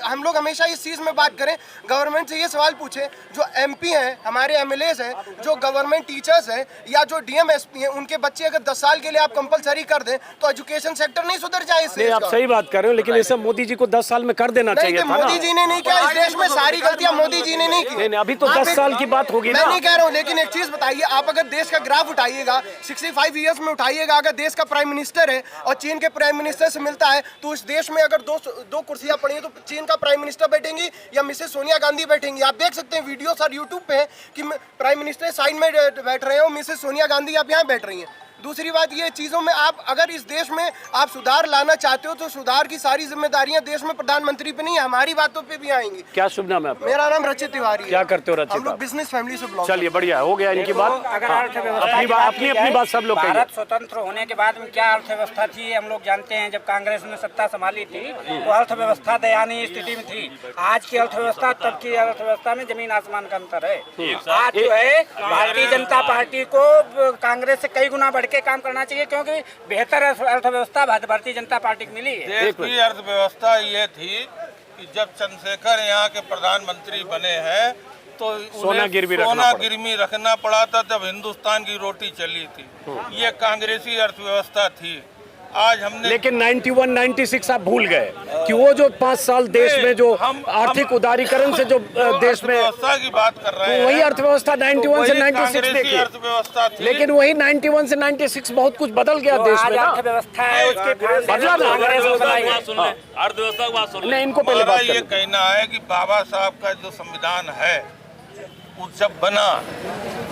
हम लोग हमेशा इस चीज़ में बात करें, गवर्नमेंट से ये सवाल पूछे, जो MP हैं, हमारे MLAs हैं, जो गवर्नमेंट टीचर्स हैं या जो DMSP हैं, उनके बच्चे अगर 10 साल के लिए आप कंपलसरी कर दें तो एजुकेशन सेक्टर नहीं सुधर जाए इससे। आप सही बात कर रहे हो, लेकिन ये सब मोदी जी को 10 साल में कर देना चाहिए था ना। मोदी जी ने नहीं किया, इस देश में सारी गलतियां मोदी जी ने नहीं की। नहीं, अभी तो 10 साल की बात होगी ना। मैं नहीं कह रहा हूँ, लेकिन एक चीज बताइए, आप अगर देश का ग्राफ उठाइएगा 65 ईयर्स में उठाइएगा, अगर देश का प्राइम मिनिस्टर है और चीन के प्राइम मिनिस्टर से मिलता है, तो इस देश में अगर दो कुर्सियां पड़ी हैं तो चीन का प्राइम मिनिस्टर बैठेंगी या मिसेस सोनिया गांधी बैठेंगी। आप देख सकते हैं वीडियो सर यूट्यूब पे कि प्राइम मिनिस्टर साइड में बैठ रहे हैं और मिसेस सोनिया गांधी आप यहाँ बैठ रही हैं। दूसरी बात ये, चीज़ों में आप अगर इस देश में आप सुधार लाना चाहते हो तो सुधार की सारी जिम्मेदारियां देश में प्रधानमंत्री पे नहीं है, हमारी बातों पे भी आएंगी। क्या शुभ नाम है आपका? मेरा नाम रचित तिवारी है। क्या करते हो रचित? हम लोग बिजनेस फैमिली से बिलोंग। चलिए बढ़िया, हो गया इनकी बात। अपनी बात सब लोग कहिए। भारत स्वतंत्र होने के बाद में क्या अर्थव्यवस्था थी हम लोग जानते हैं। जब कांग्रेस ने सत्ता संभाली थी तो अर्थव्यवस्था दयनीय स्थिति में थी। आज की अर्थव्यवस्था तब की अर्थव्यवस्था में जमीन आसमान का अंतर है। आज जो है भारतीय जनता पार्टी को कांग्रेस से कई गुना बढ़ के काम करना चाहिए, क्योंकि बेहतर अर्थव्यवस्था भारतीय जनता पार्टी को मिली है। देश की अर्थव्यवस्था ये थी कि जब चंद्रशेखर यहाँ के प्रधानमंत्री बने हैं तो सोना गिरवी रखना पड़ा था, तब हिंदुस्तान की रोटी चली थी। ये कांग्रेसी अर्थव्यवस्था थी। आज हमने लेकिन 91-96 आप भूल गए कि वो जो 5 साल देश में जो आर्थिक उदारीकरण से जो देश में अर्थव्यवस्था की बात कर रहे हैं, वही अर्थव्यवस्था 91 से 96 देखिए, अर्थव्यवस्था थी। लेकिन वही 91 से 96 बहुत कुछ बदल गया देश में ना। अर्थव्यवस्था है उसके बदला ना। अर्थव्यवस्था की बात सुन नहीं, इनको पहले बात ये कहना है कि बाबा साहब का जो संविधान है वो जब बना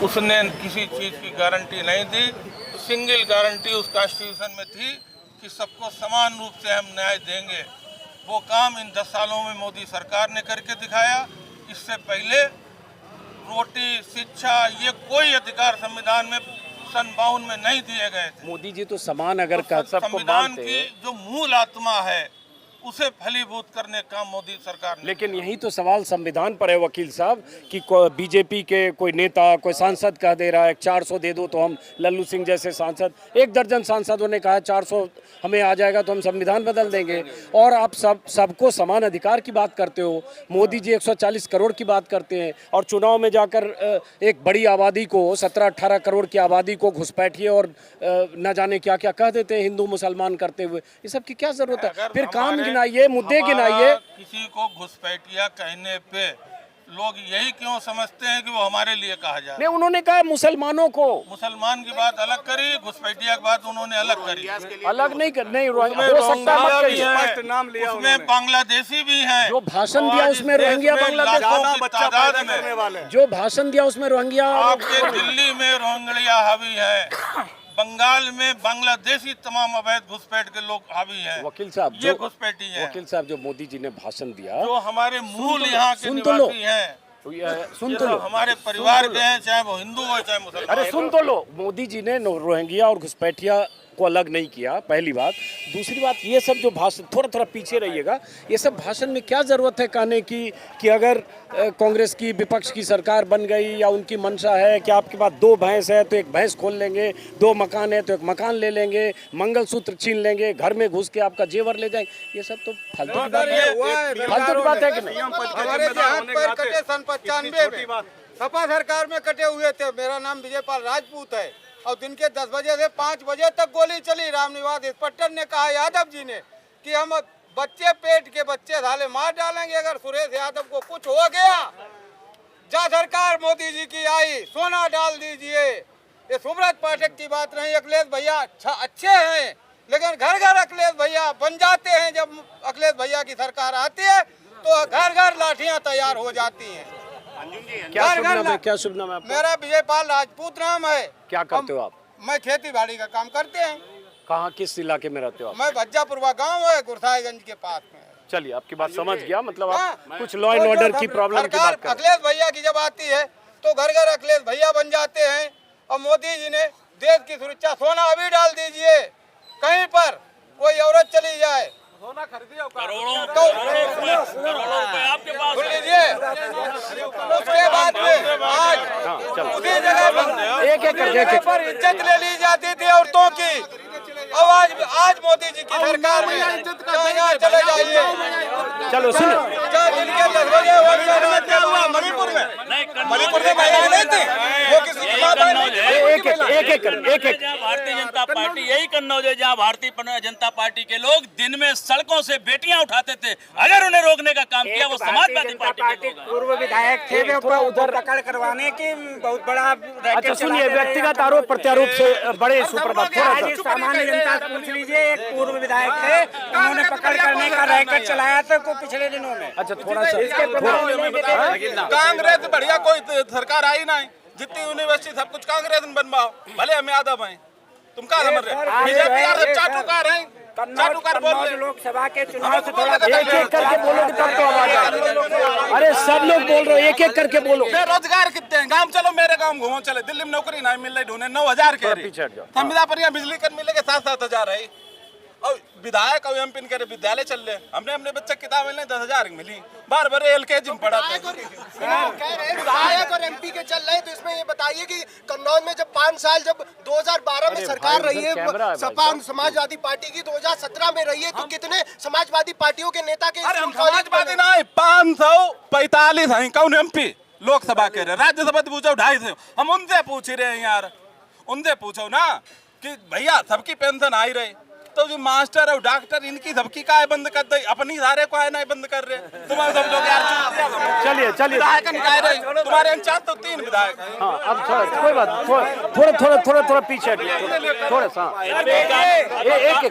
उसने किसी चीज की गारंटी नहीं दी। सिंगल गारंटी उस कॉन्स्टिट्यूशन में थी कि सबको समान रूप से हम न्याय देंगे। वो काम इन 10 सालों में मोदी सरकार ने करके दिखाया। इससे पहले रोटी, शिक्षा, ये कोई अधिकार संविधान में सन 52 में नहीं दिए गए थे। मोदी जी तो समान अगर सबको संविधान की जो मूल आत्मा है उसे फलीभूत करने का मोदी सरकार ने। लेकिन यही तो सवाल संविधान पर है वकील साहब कि बीजेपी के कोई नेता, कोई सांसद कह दे रहा है 400 दे दो तो हम, लल्लू सिंह जैसे सांसद, 1 दर्जन सांसदों ने कहा 400 हमें आ जाएगा तो हम संविधान बदल देंगे। और आप सबको समान अधिकार की बात करते हो। मोदी जी 140 करोड़ की बात करते हैं और चुनाव में जाकर एक बड़ी आबादी को, 17-18 करोड़ की आबादी को घुसपैठिए और न जाने क्या क्या कह देते हैं हिंदू मुसलमान करते हुए। ये सब की क्या जरूरत है? फिर काम गिनाइए, मुद्दे गिनाइए। किसी को घुसपैठिया कहने पे लोग यही क्यों समझते हैं कि वो हमारे लिए कहा जा रहा है? नहीं, उन्होंने कहा मुसलमानों को। मुसलमान की बात अलग करी, घुसपैठिया की बात उन्होंने अलग करी। अलग नहीं कर, नहीं हो सकता मत करिए। उसमें बांग्लादेशी भी हैं। जो भाषण दिया उसमें रोहिंग्या बांग्लादेश, जो भाषण दिया उसमें रोहिंग्या। आपके दिल्ली में रोहिंग्या हावी है, बंगाल में बांग्लादेशी तमाम अवैध घुसपैठ के लोग हावी हैं। वकील साहब, ये घुसपैठी है। वकील साहब, जो मोदी जी ने भाषण दिया, जो हमारे मूल यहाँ के निवासी हैं, सुन तो लो, हमारे परिवार के हैं, चाहे वो हिंदू हो चाहे मुसलमान। अरे सुन तो लो, मोदी जी ने रोहिंग्या और घुसपैठिया को अलग नहीं किया, पहली बात। दूसरी बात, ये सब जो भाषण, थोड़ा पीछे रहिएगा, ये सब भाषण में क्या जरूरत है कहने की कि अगर कांग्रेस की, विपक्ष की सरकार बन गई या उनकी मंशा है कि आपके पास 2 भैंस है तो 1 भैंस खोल लेंगे, 2 मकान है तो 1 मकान ले लेंगे, मंगलसूत्र छीन लेंगे, घर में घुस के आपका जेवर ले जाएंगे। ये सब तो फालतू की बात है। फालतू की बात है कि नहीं? हमारे हाथ पैर कटे सन 95 में, सपा सरकार में कटे हुए थे। मेरा नाम विजयपाल राजपूत है और दिन के 10 बजे से 5 बजे तक गोली चली। रामनिवास इंस्पेक्टर ने कहा यादव जी ने कि हम बच्चे, पेट के बच्चे साले मार डालेंगे अगर सुरेश यादव को कुछ हो गया। जा सरकार मोदी जी की आई, सोना डाल दीजिए। ये सुब्रत पाठक की बात नहीं। अखिलेश भैया अच्छे हैं, लेकिन घर घर अखिलेश भैया बन जाते हैं। जब अखिलेश भैया की सरकार आती है तो घर घर लाठियां तैयार हो जाती हैं। क्या शुभ नाम है? मेरा विजयपाल राजपूत नाम है। क्या करते हो आप? मैं खेती बाड़ी का काम करते हैं। कहाँ, किस इलाके में रहते हो आप? मैं भज्जापुरवा गांव है, गुरसाईगंज के पास में। चलिए, आपकी बात समझ गया। मतलब आप कुछ लॉ एंड ऑर्डर की प्रॉब्लम की बात कर रहे हैं। अखिलेश भैया की जब आती है तो घर घर अखिलेश भैया बन जाते हैं। और मोदी जी ने देश की सुरक्षा, सोना अभी डाल दीजिए, कहीं पर कोई औरत चली जाए, सोना खरीदिए, करोड़ों रुपए आपके पास सुन लीजिए। उसके बाद में आज उसी जगह एक पर इज्जत ले ली जाती थी औरतों की। अब आज मोदी जी की सरकार में वहाँ चले जाइए। चलो सुनो, मणिपुर में महिलाएं नहीं थी, वो किसी की माता नहीं थी। एक एक भारतीय जनता पार्टी यही कन्नौज है जहाँ भारतीय जनता पार्टी के लोग दिन में सड़कों से बेटियां उठाते थे। अगर उन्हें रोकने का काम किया वो समाजवादी पार्टी के लोग हैं। पूर्व विधायक थे वे उधर पकड़ करवाने की बहुत बड़ा अच्छा सुनिए, व्यक्तिगत आरोप प्रत्यारोप से बड़े सुप्रभात, थोड़ा आज सामान्य जनता से पूछ लीजिए, एक पूर्व विधायक थे, उन्होंने पकड़ करने का रैकेट चलाया था को पिछले दिनों में। अच्छा थोड़ा सा कांग्रेस बढ़िया कोई सरकार आई नहीं, जितनी यूनिवर्सिटी सब कुछ कांग्रेस ने बनवाओ, भले हम यादव हैं, तुम कहाँ समझ रहे? बीजेपी चाटुकार हैं, चाटुकार बोल रहे। लोकसभा के चुनाव से थोड़ा एक एक करके बोलोगे तब तो आवाज आएगी। अरे सब लोग बोल रहे हो, एक एक करके बोलो। बेरोजगार कितने हैं? गांव चलो, मेरे गांव घूमो, चले दिल्ली में नौकरी नहीं मिल रही, ढूंढे 9,000 के संविदा पर यहाँ बिजली कर मिलेगा 7,000 है। और विधायक और एमपी के विद्यालय चल रहे, हमने अपने बच्चे किताब मिलने 10,000 मिली, बार बार एलकेजी में पढ़ा। विधायक और एमपी के चल रहे हैं, तो इसमें ये बताइए कि कन्नौज में जब 5 साल, जब 2012 में सरकार रही है सपा समाजवादी पार्टी की, 2017 में रही है, तो कितने समाजवादी पार्टियों के नेता के समाजवादी नहीं 545 हैं, कौन एमपी लोकसभा के रहे, राज्यसभा पूछो 250। हम उनसे पूछ रहे हैं यार, उनसे पूछो ना कि भैया सबकी पेंशन आ ही रही, तो जो मास्टर और डॉक्टर इनकी सबकी काय बंद कर दे, अपनी सारे को नहीं बंद कर रहे। तुम्हारे सब लोग यार चलिए विधायक निकाय रहे, तुम्हारे अंचार तो 3 विधायक। हाँ अब कोई बात, थोड़ा पीछे थोड़ा सा।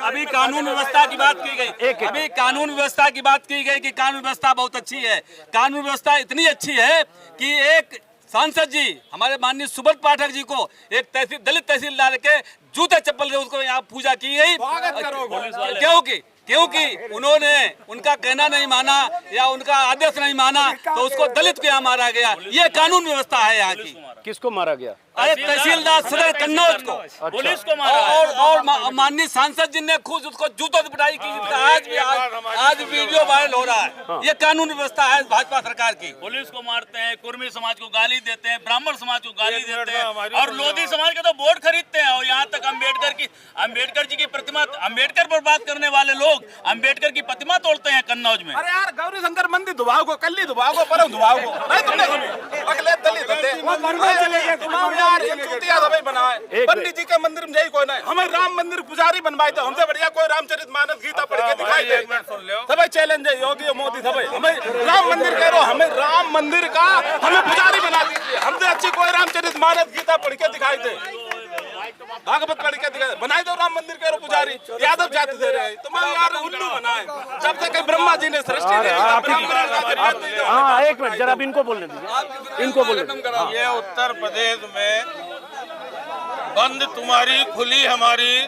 अभी कानून व्यवस्था की बात की गई, अभी कानून व्यवस्था की बात की गई कि कानून व्यवस्था बहुत अच्छी है। कानून व्यवस्था इतनी अच्छी है कि एक सांसद जी हमारे माननीय सुब्रत पाठक जी को एक दलित तहसीलदार के जूते चप्पल से उसको यहाँ पूजा की गई, क्योंकि उन्होंने उनका कहना नहीं माना या उनका आदेश नहीं माना, तो उसको दलित को यहाँ मारा गया। ये कानून व्यवस्था है यहाँ की। किसको मारा गया? अरे तहसीलदार सदर कन्नौज को, पुलिस को मारा और माननीय सांसद जी ने खुद उसको जूतों से पिटाई की। आज वीडियो वायरल हो रहा है। ये कानून व्यवस्था है भाजपा सरकार की। पुलिस को मारते हैं, कुर्मी समाज को गाली देते हैं, ब्राह्मण समाज को गाली देते हैं और लोधी समाज के तो वोट खरीदते हैं। और यहाँ तक अम्बेडकर जी की प्रतिमा, अम्बेडकर पर बात करने वाले लोग अम्बेडकर की प्रतिमा तोड़ते हैं कन्नौज में। अरे यार गौरी शंकर मंदिर दुबाव को, कल्ली दुबाव को, परम दुबाव को नहीं तुमने सुनी? अगले दलित पंडित जी के मंदिर में यही कोई नहीं, हमें राम मंदिर पुजारी बनवाए थे, हमसे बढ़िया कोई रामचरितमानस गीता पढ़ के दिखाई दे। सब चैलेंज है योगी मोदी, सब हमें राम मंदिर कह रहे हो, हमें राम मंदिर का हमें पुजारी बना दीजिए। हमसे अच्छी कोई रामचरितमानस गीता पढ़ के दिखाई दे, भागवत पढ़ के दिखाई, बनाई दो राम मंदिर कह रहे पुजारी। यादव जाति दे रहे हैं तुम्हारे यार उल्लू बनाए, जब तक ब्रह्मा जी ने सृष्टि दी। हाँ एक मिनट जरा इनको बोलने दीजिए, इनको बोलने। ये उत्तर प्रदेश में बंद तुम्हारी खुली हमारी,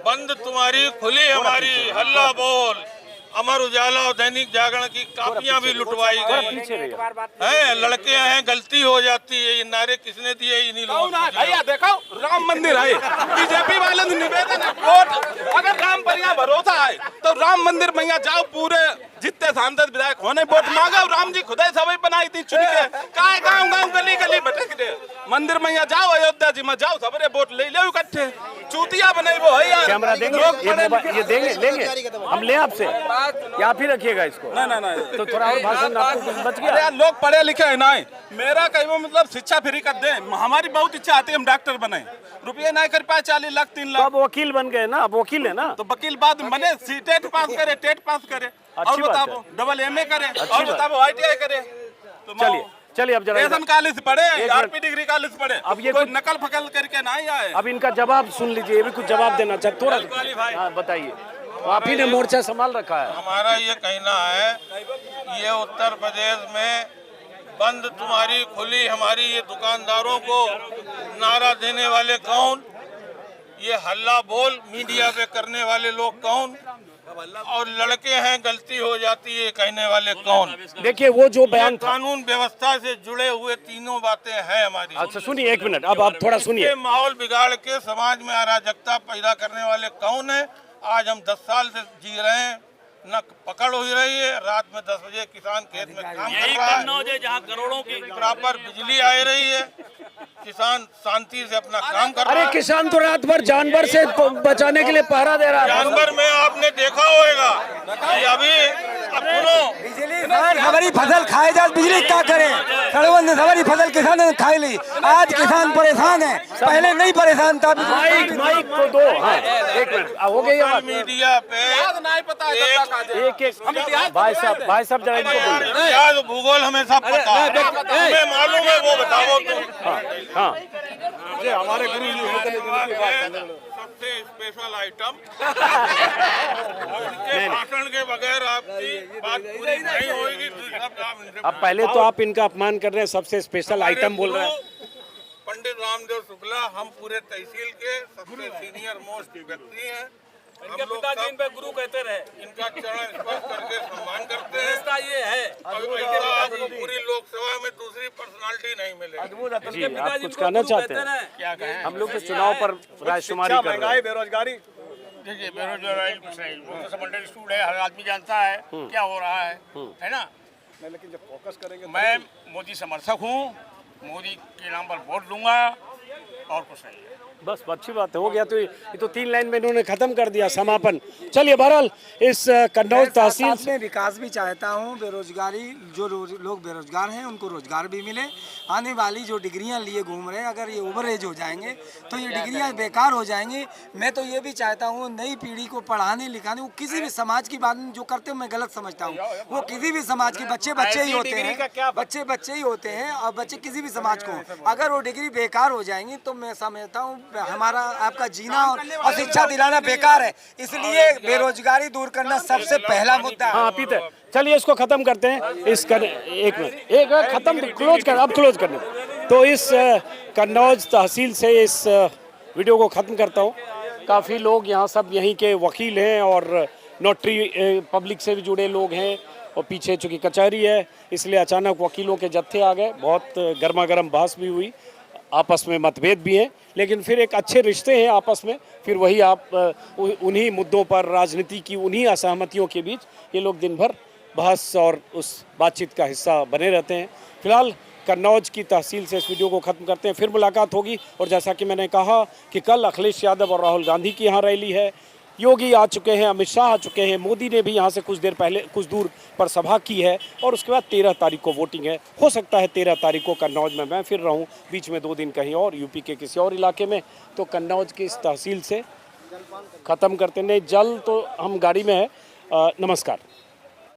बंद तुम्हारी खुली हमारी, हल्ला बोल, अमर उजाला और दैनिक जागरण की कापियां भी लुटवाई गई हैं। लड़के हैं गलती हो जाती है, ये नारे किसने दिए? इन्हीं लोगों ने। भैया देखो राम मंदिर है, बीजेपी वाले ने निवेदन है, वोट अगर राम पर यहाँ भरोसा है तो राम मंदिर में जाओ, पूरे जितने सांसद विधायक होने वोट मांगो। राम जी खुदा सभी बनाई थी चुन के, काय गाँव गली गली भटक रहे, मंदिर में जाओ, अयोध्या जी में जाओ, सबरे वोट ले लो इकट्ठे, चूतिया बने वो है यार। कैमरा देंगे, ये देंगे, लेंगे हम ले आपसे, या फिर रखिएगा इसको। नहीं तो थोड़ा और भाषण आपको कुछ बच गया। यार लोग पढ़े लिखे है नहीं, मेरा कहीं मतलब शिक्षा फ्री कर दे, हमारी बहुत इच्छा आती है हम डॉक्टर बने, रुपये नहीं कर पाए 40 लाख 3 लाख। अब वकील बन गए ना, अब वकील है ना, तो वकील बाद बने, टेट पास करे, टेट पास करे, और बताओ डबल MA करे, और बताओ ITI करे। चलिए अब जरा कॉलेज पढ़े, RP डिग्री कॉलेज पढ़े, अब ये कोई नकल फकल करके नहीं आए। अब इनका जवाब सुन लीजिए, ये भी कुछ जवाब देना चाहते, थोड़ा बताइए। आप ही ने मोर्चा संभाल रखा है। हमारा ये कहना है, ये उत्तर प्रदेश में बंद तुम्हारी खुली हमारी, ये दुकानदारों को नारा देने वाले कौन? ये हल्ला बोल मीडिया पे करने वाले लोग कौन? और लड़के हैं गलती हो जाती है कहने वाले कौन? देखिए वो जो बयान था, कानून व्यवस्था से जुड़े हुए तीनों बातें हैं हमारी। अच्छा सुनिए एक मिनट, अब आप थोड़ा सुनिए। माहौल बिगाड़ के समाज में अराजकता पैदा करने वाले कौन है? आज हम 10 साल से जी रहे हैं, न पकड़ हो रही है, रात में 10 बजे किसान खेत में काम कर रहा है, जहाँ करोड़ों की प्रॉपर बिजली आ रही है, किसान शांति से अपना काम कर रहा है। अरे किसान तो रात भर जानवर से बचाने के लिए पहरा दे रहा है। जानवर में आपने देखा होगा अभी अब सुनो, बिजली हमारी फसल खाए जाए, बिजली क्या करे? सड़वन हमारी फसल किसान ने खाई ली, आज किसान परेशान है, पहले नहीं परेशान था। माइक को दो। हाँ, एक मिनट हो गई बात। मीडिया पे एक भाई साहब जरा इनको बोलिए। क्या भूगोल हमें सब पता है, तुम्हें मालूम है वो बताओ तुम। हाँ हमारे गुरु जी सबसे स्पेशल आइटम इनके भाषण के बगैर आपकी बात पूरी नहीं होगी। अब पहले तो आप इनका अपमान कर रहे हैं, सबसे स्पेशल आइटम बोल रहे हैं। पंडित रामदेव शुक्ला हम पूरे तहसील के सबसे सीनियर मोस्ट व्यक्ति हैं। इनके पिताजी इन पे गुरु कहते रहे, इनका चरण स्पर्श करके सम्मान करते हैं। ऐसा ये है, आपको पूरी लोकसभा में दूसरी पर्सनालिटी नहीं मिलेगी। जी, आप कुछ कहना चाहते हैं? क्या कहें? हम लोग इस चुनाव पर राजकुमारी कर रहे हैं। बेरोजगारी, देखिए बेरोजगारी कुछ नहीं, वो तो समंडल स्टूड है, हर आदमी जानता है क्या हो रहा है ना। लेकिन जब फोकस करेंगे मैं मोदी समर्थक हूँ, मोदी के नाम पर वोट दूंगा और कुछ नहीं है। बस अच्छी बात है, हो गया। तो ये तो 3 लाइन में इन्होंने खत्म कर दिया समापन। चलिए बहरहाल इस कन्नौज तहसील में विकास भी चाहता हूँ, बेरोजगारी जो लोग बेरोजगार हैं उनको रोजगार भी मिले। आने वाली जो डिग्रियां लिए घूम रहे हैं, अगर ये ओवर एज हो जाएंगे तो ये डिग्रियां बेकार हो जाएंगी। मैं तो ये भी चाहता हूँ नई पीढ़ी को पढ़ाने लिखाने, वो किसी भी समाज की बात जो करते हैं मैं गलत समझता हूँ। वो किसी भी समाज के बच्चे ही होते हैं, बच्चे ही होते हैं, और बच्चे किसी भी समाज को, अगर वो डिग्री बेकार हो जाएंगी तो मैं समझता हूँ हमारा आपका जीना और शिक्षा दिलाना बेकार है। इसलिए बेरोजगारी दूर करना सबसे पहला मुद्दा है। हाँ पीते, चलिए इसको खत्म करते हैं। एक मिनट खत्म, क्लोज कर, अब क्लोज करने। तो इस कन्नौज तहसील से इस वीडियो को खत्म करता हूँ। काफ़ी लोग यहाँ सब यहीं के वकील हैं और नोटरी पब्लिक से भी जुड़े लोग हैं, और पीछे चूँकि कचहरी है इसलिए अचानक वकीलों के जत्थे आ गए। बहुत गर्मा गर्म बहस भी हुई, आपस में मतभेद भी हैं, लेकिन फिर एक अच्छे रिश्ते हैं आपस में। फिर वही आप उन्हीं मुद्दों पर, राजनीति की उन्हीं असहमतियों के बीच ये लोग दिन भर बहस और उस बातचीत का हिस्सा बने रहते हैं। फिलहाल कन्नौज की तहसील से इस वीडियो को ख़त्म करते हैं, फिर मुलाकात होगी। और जैसा कि मैंने कहा कि कल अखिलेश यादव और राहुल गांधी की यहाँ रैली है, योगी आ चुके हैं, अमित शाह आ चुके हैं, मोदी ने भी यहाँ से कुछ देर पहले कुछ दूर पर सभा की है, और उसके बाद 13 तारीख को वोटिंग है। हो सकता है 13 तारीख को कन्नौज में मैं फिर रहूँ, बीच में 2 दिन कहीं और यूपी के किसी और इलाके में। तो कन्नौज की इस तहसील से ख़त्म करते नहीं, जल तो हम गाड़ी में है। नमस्कार।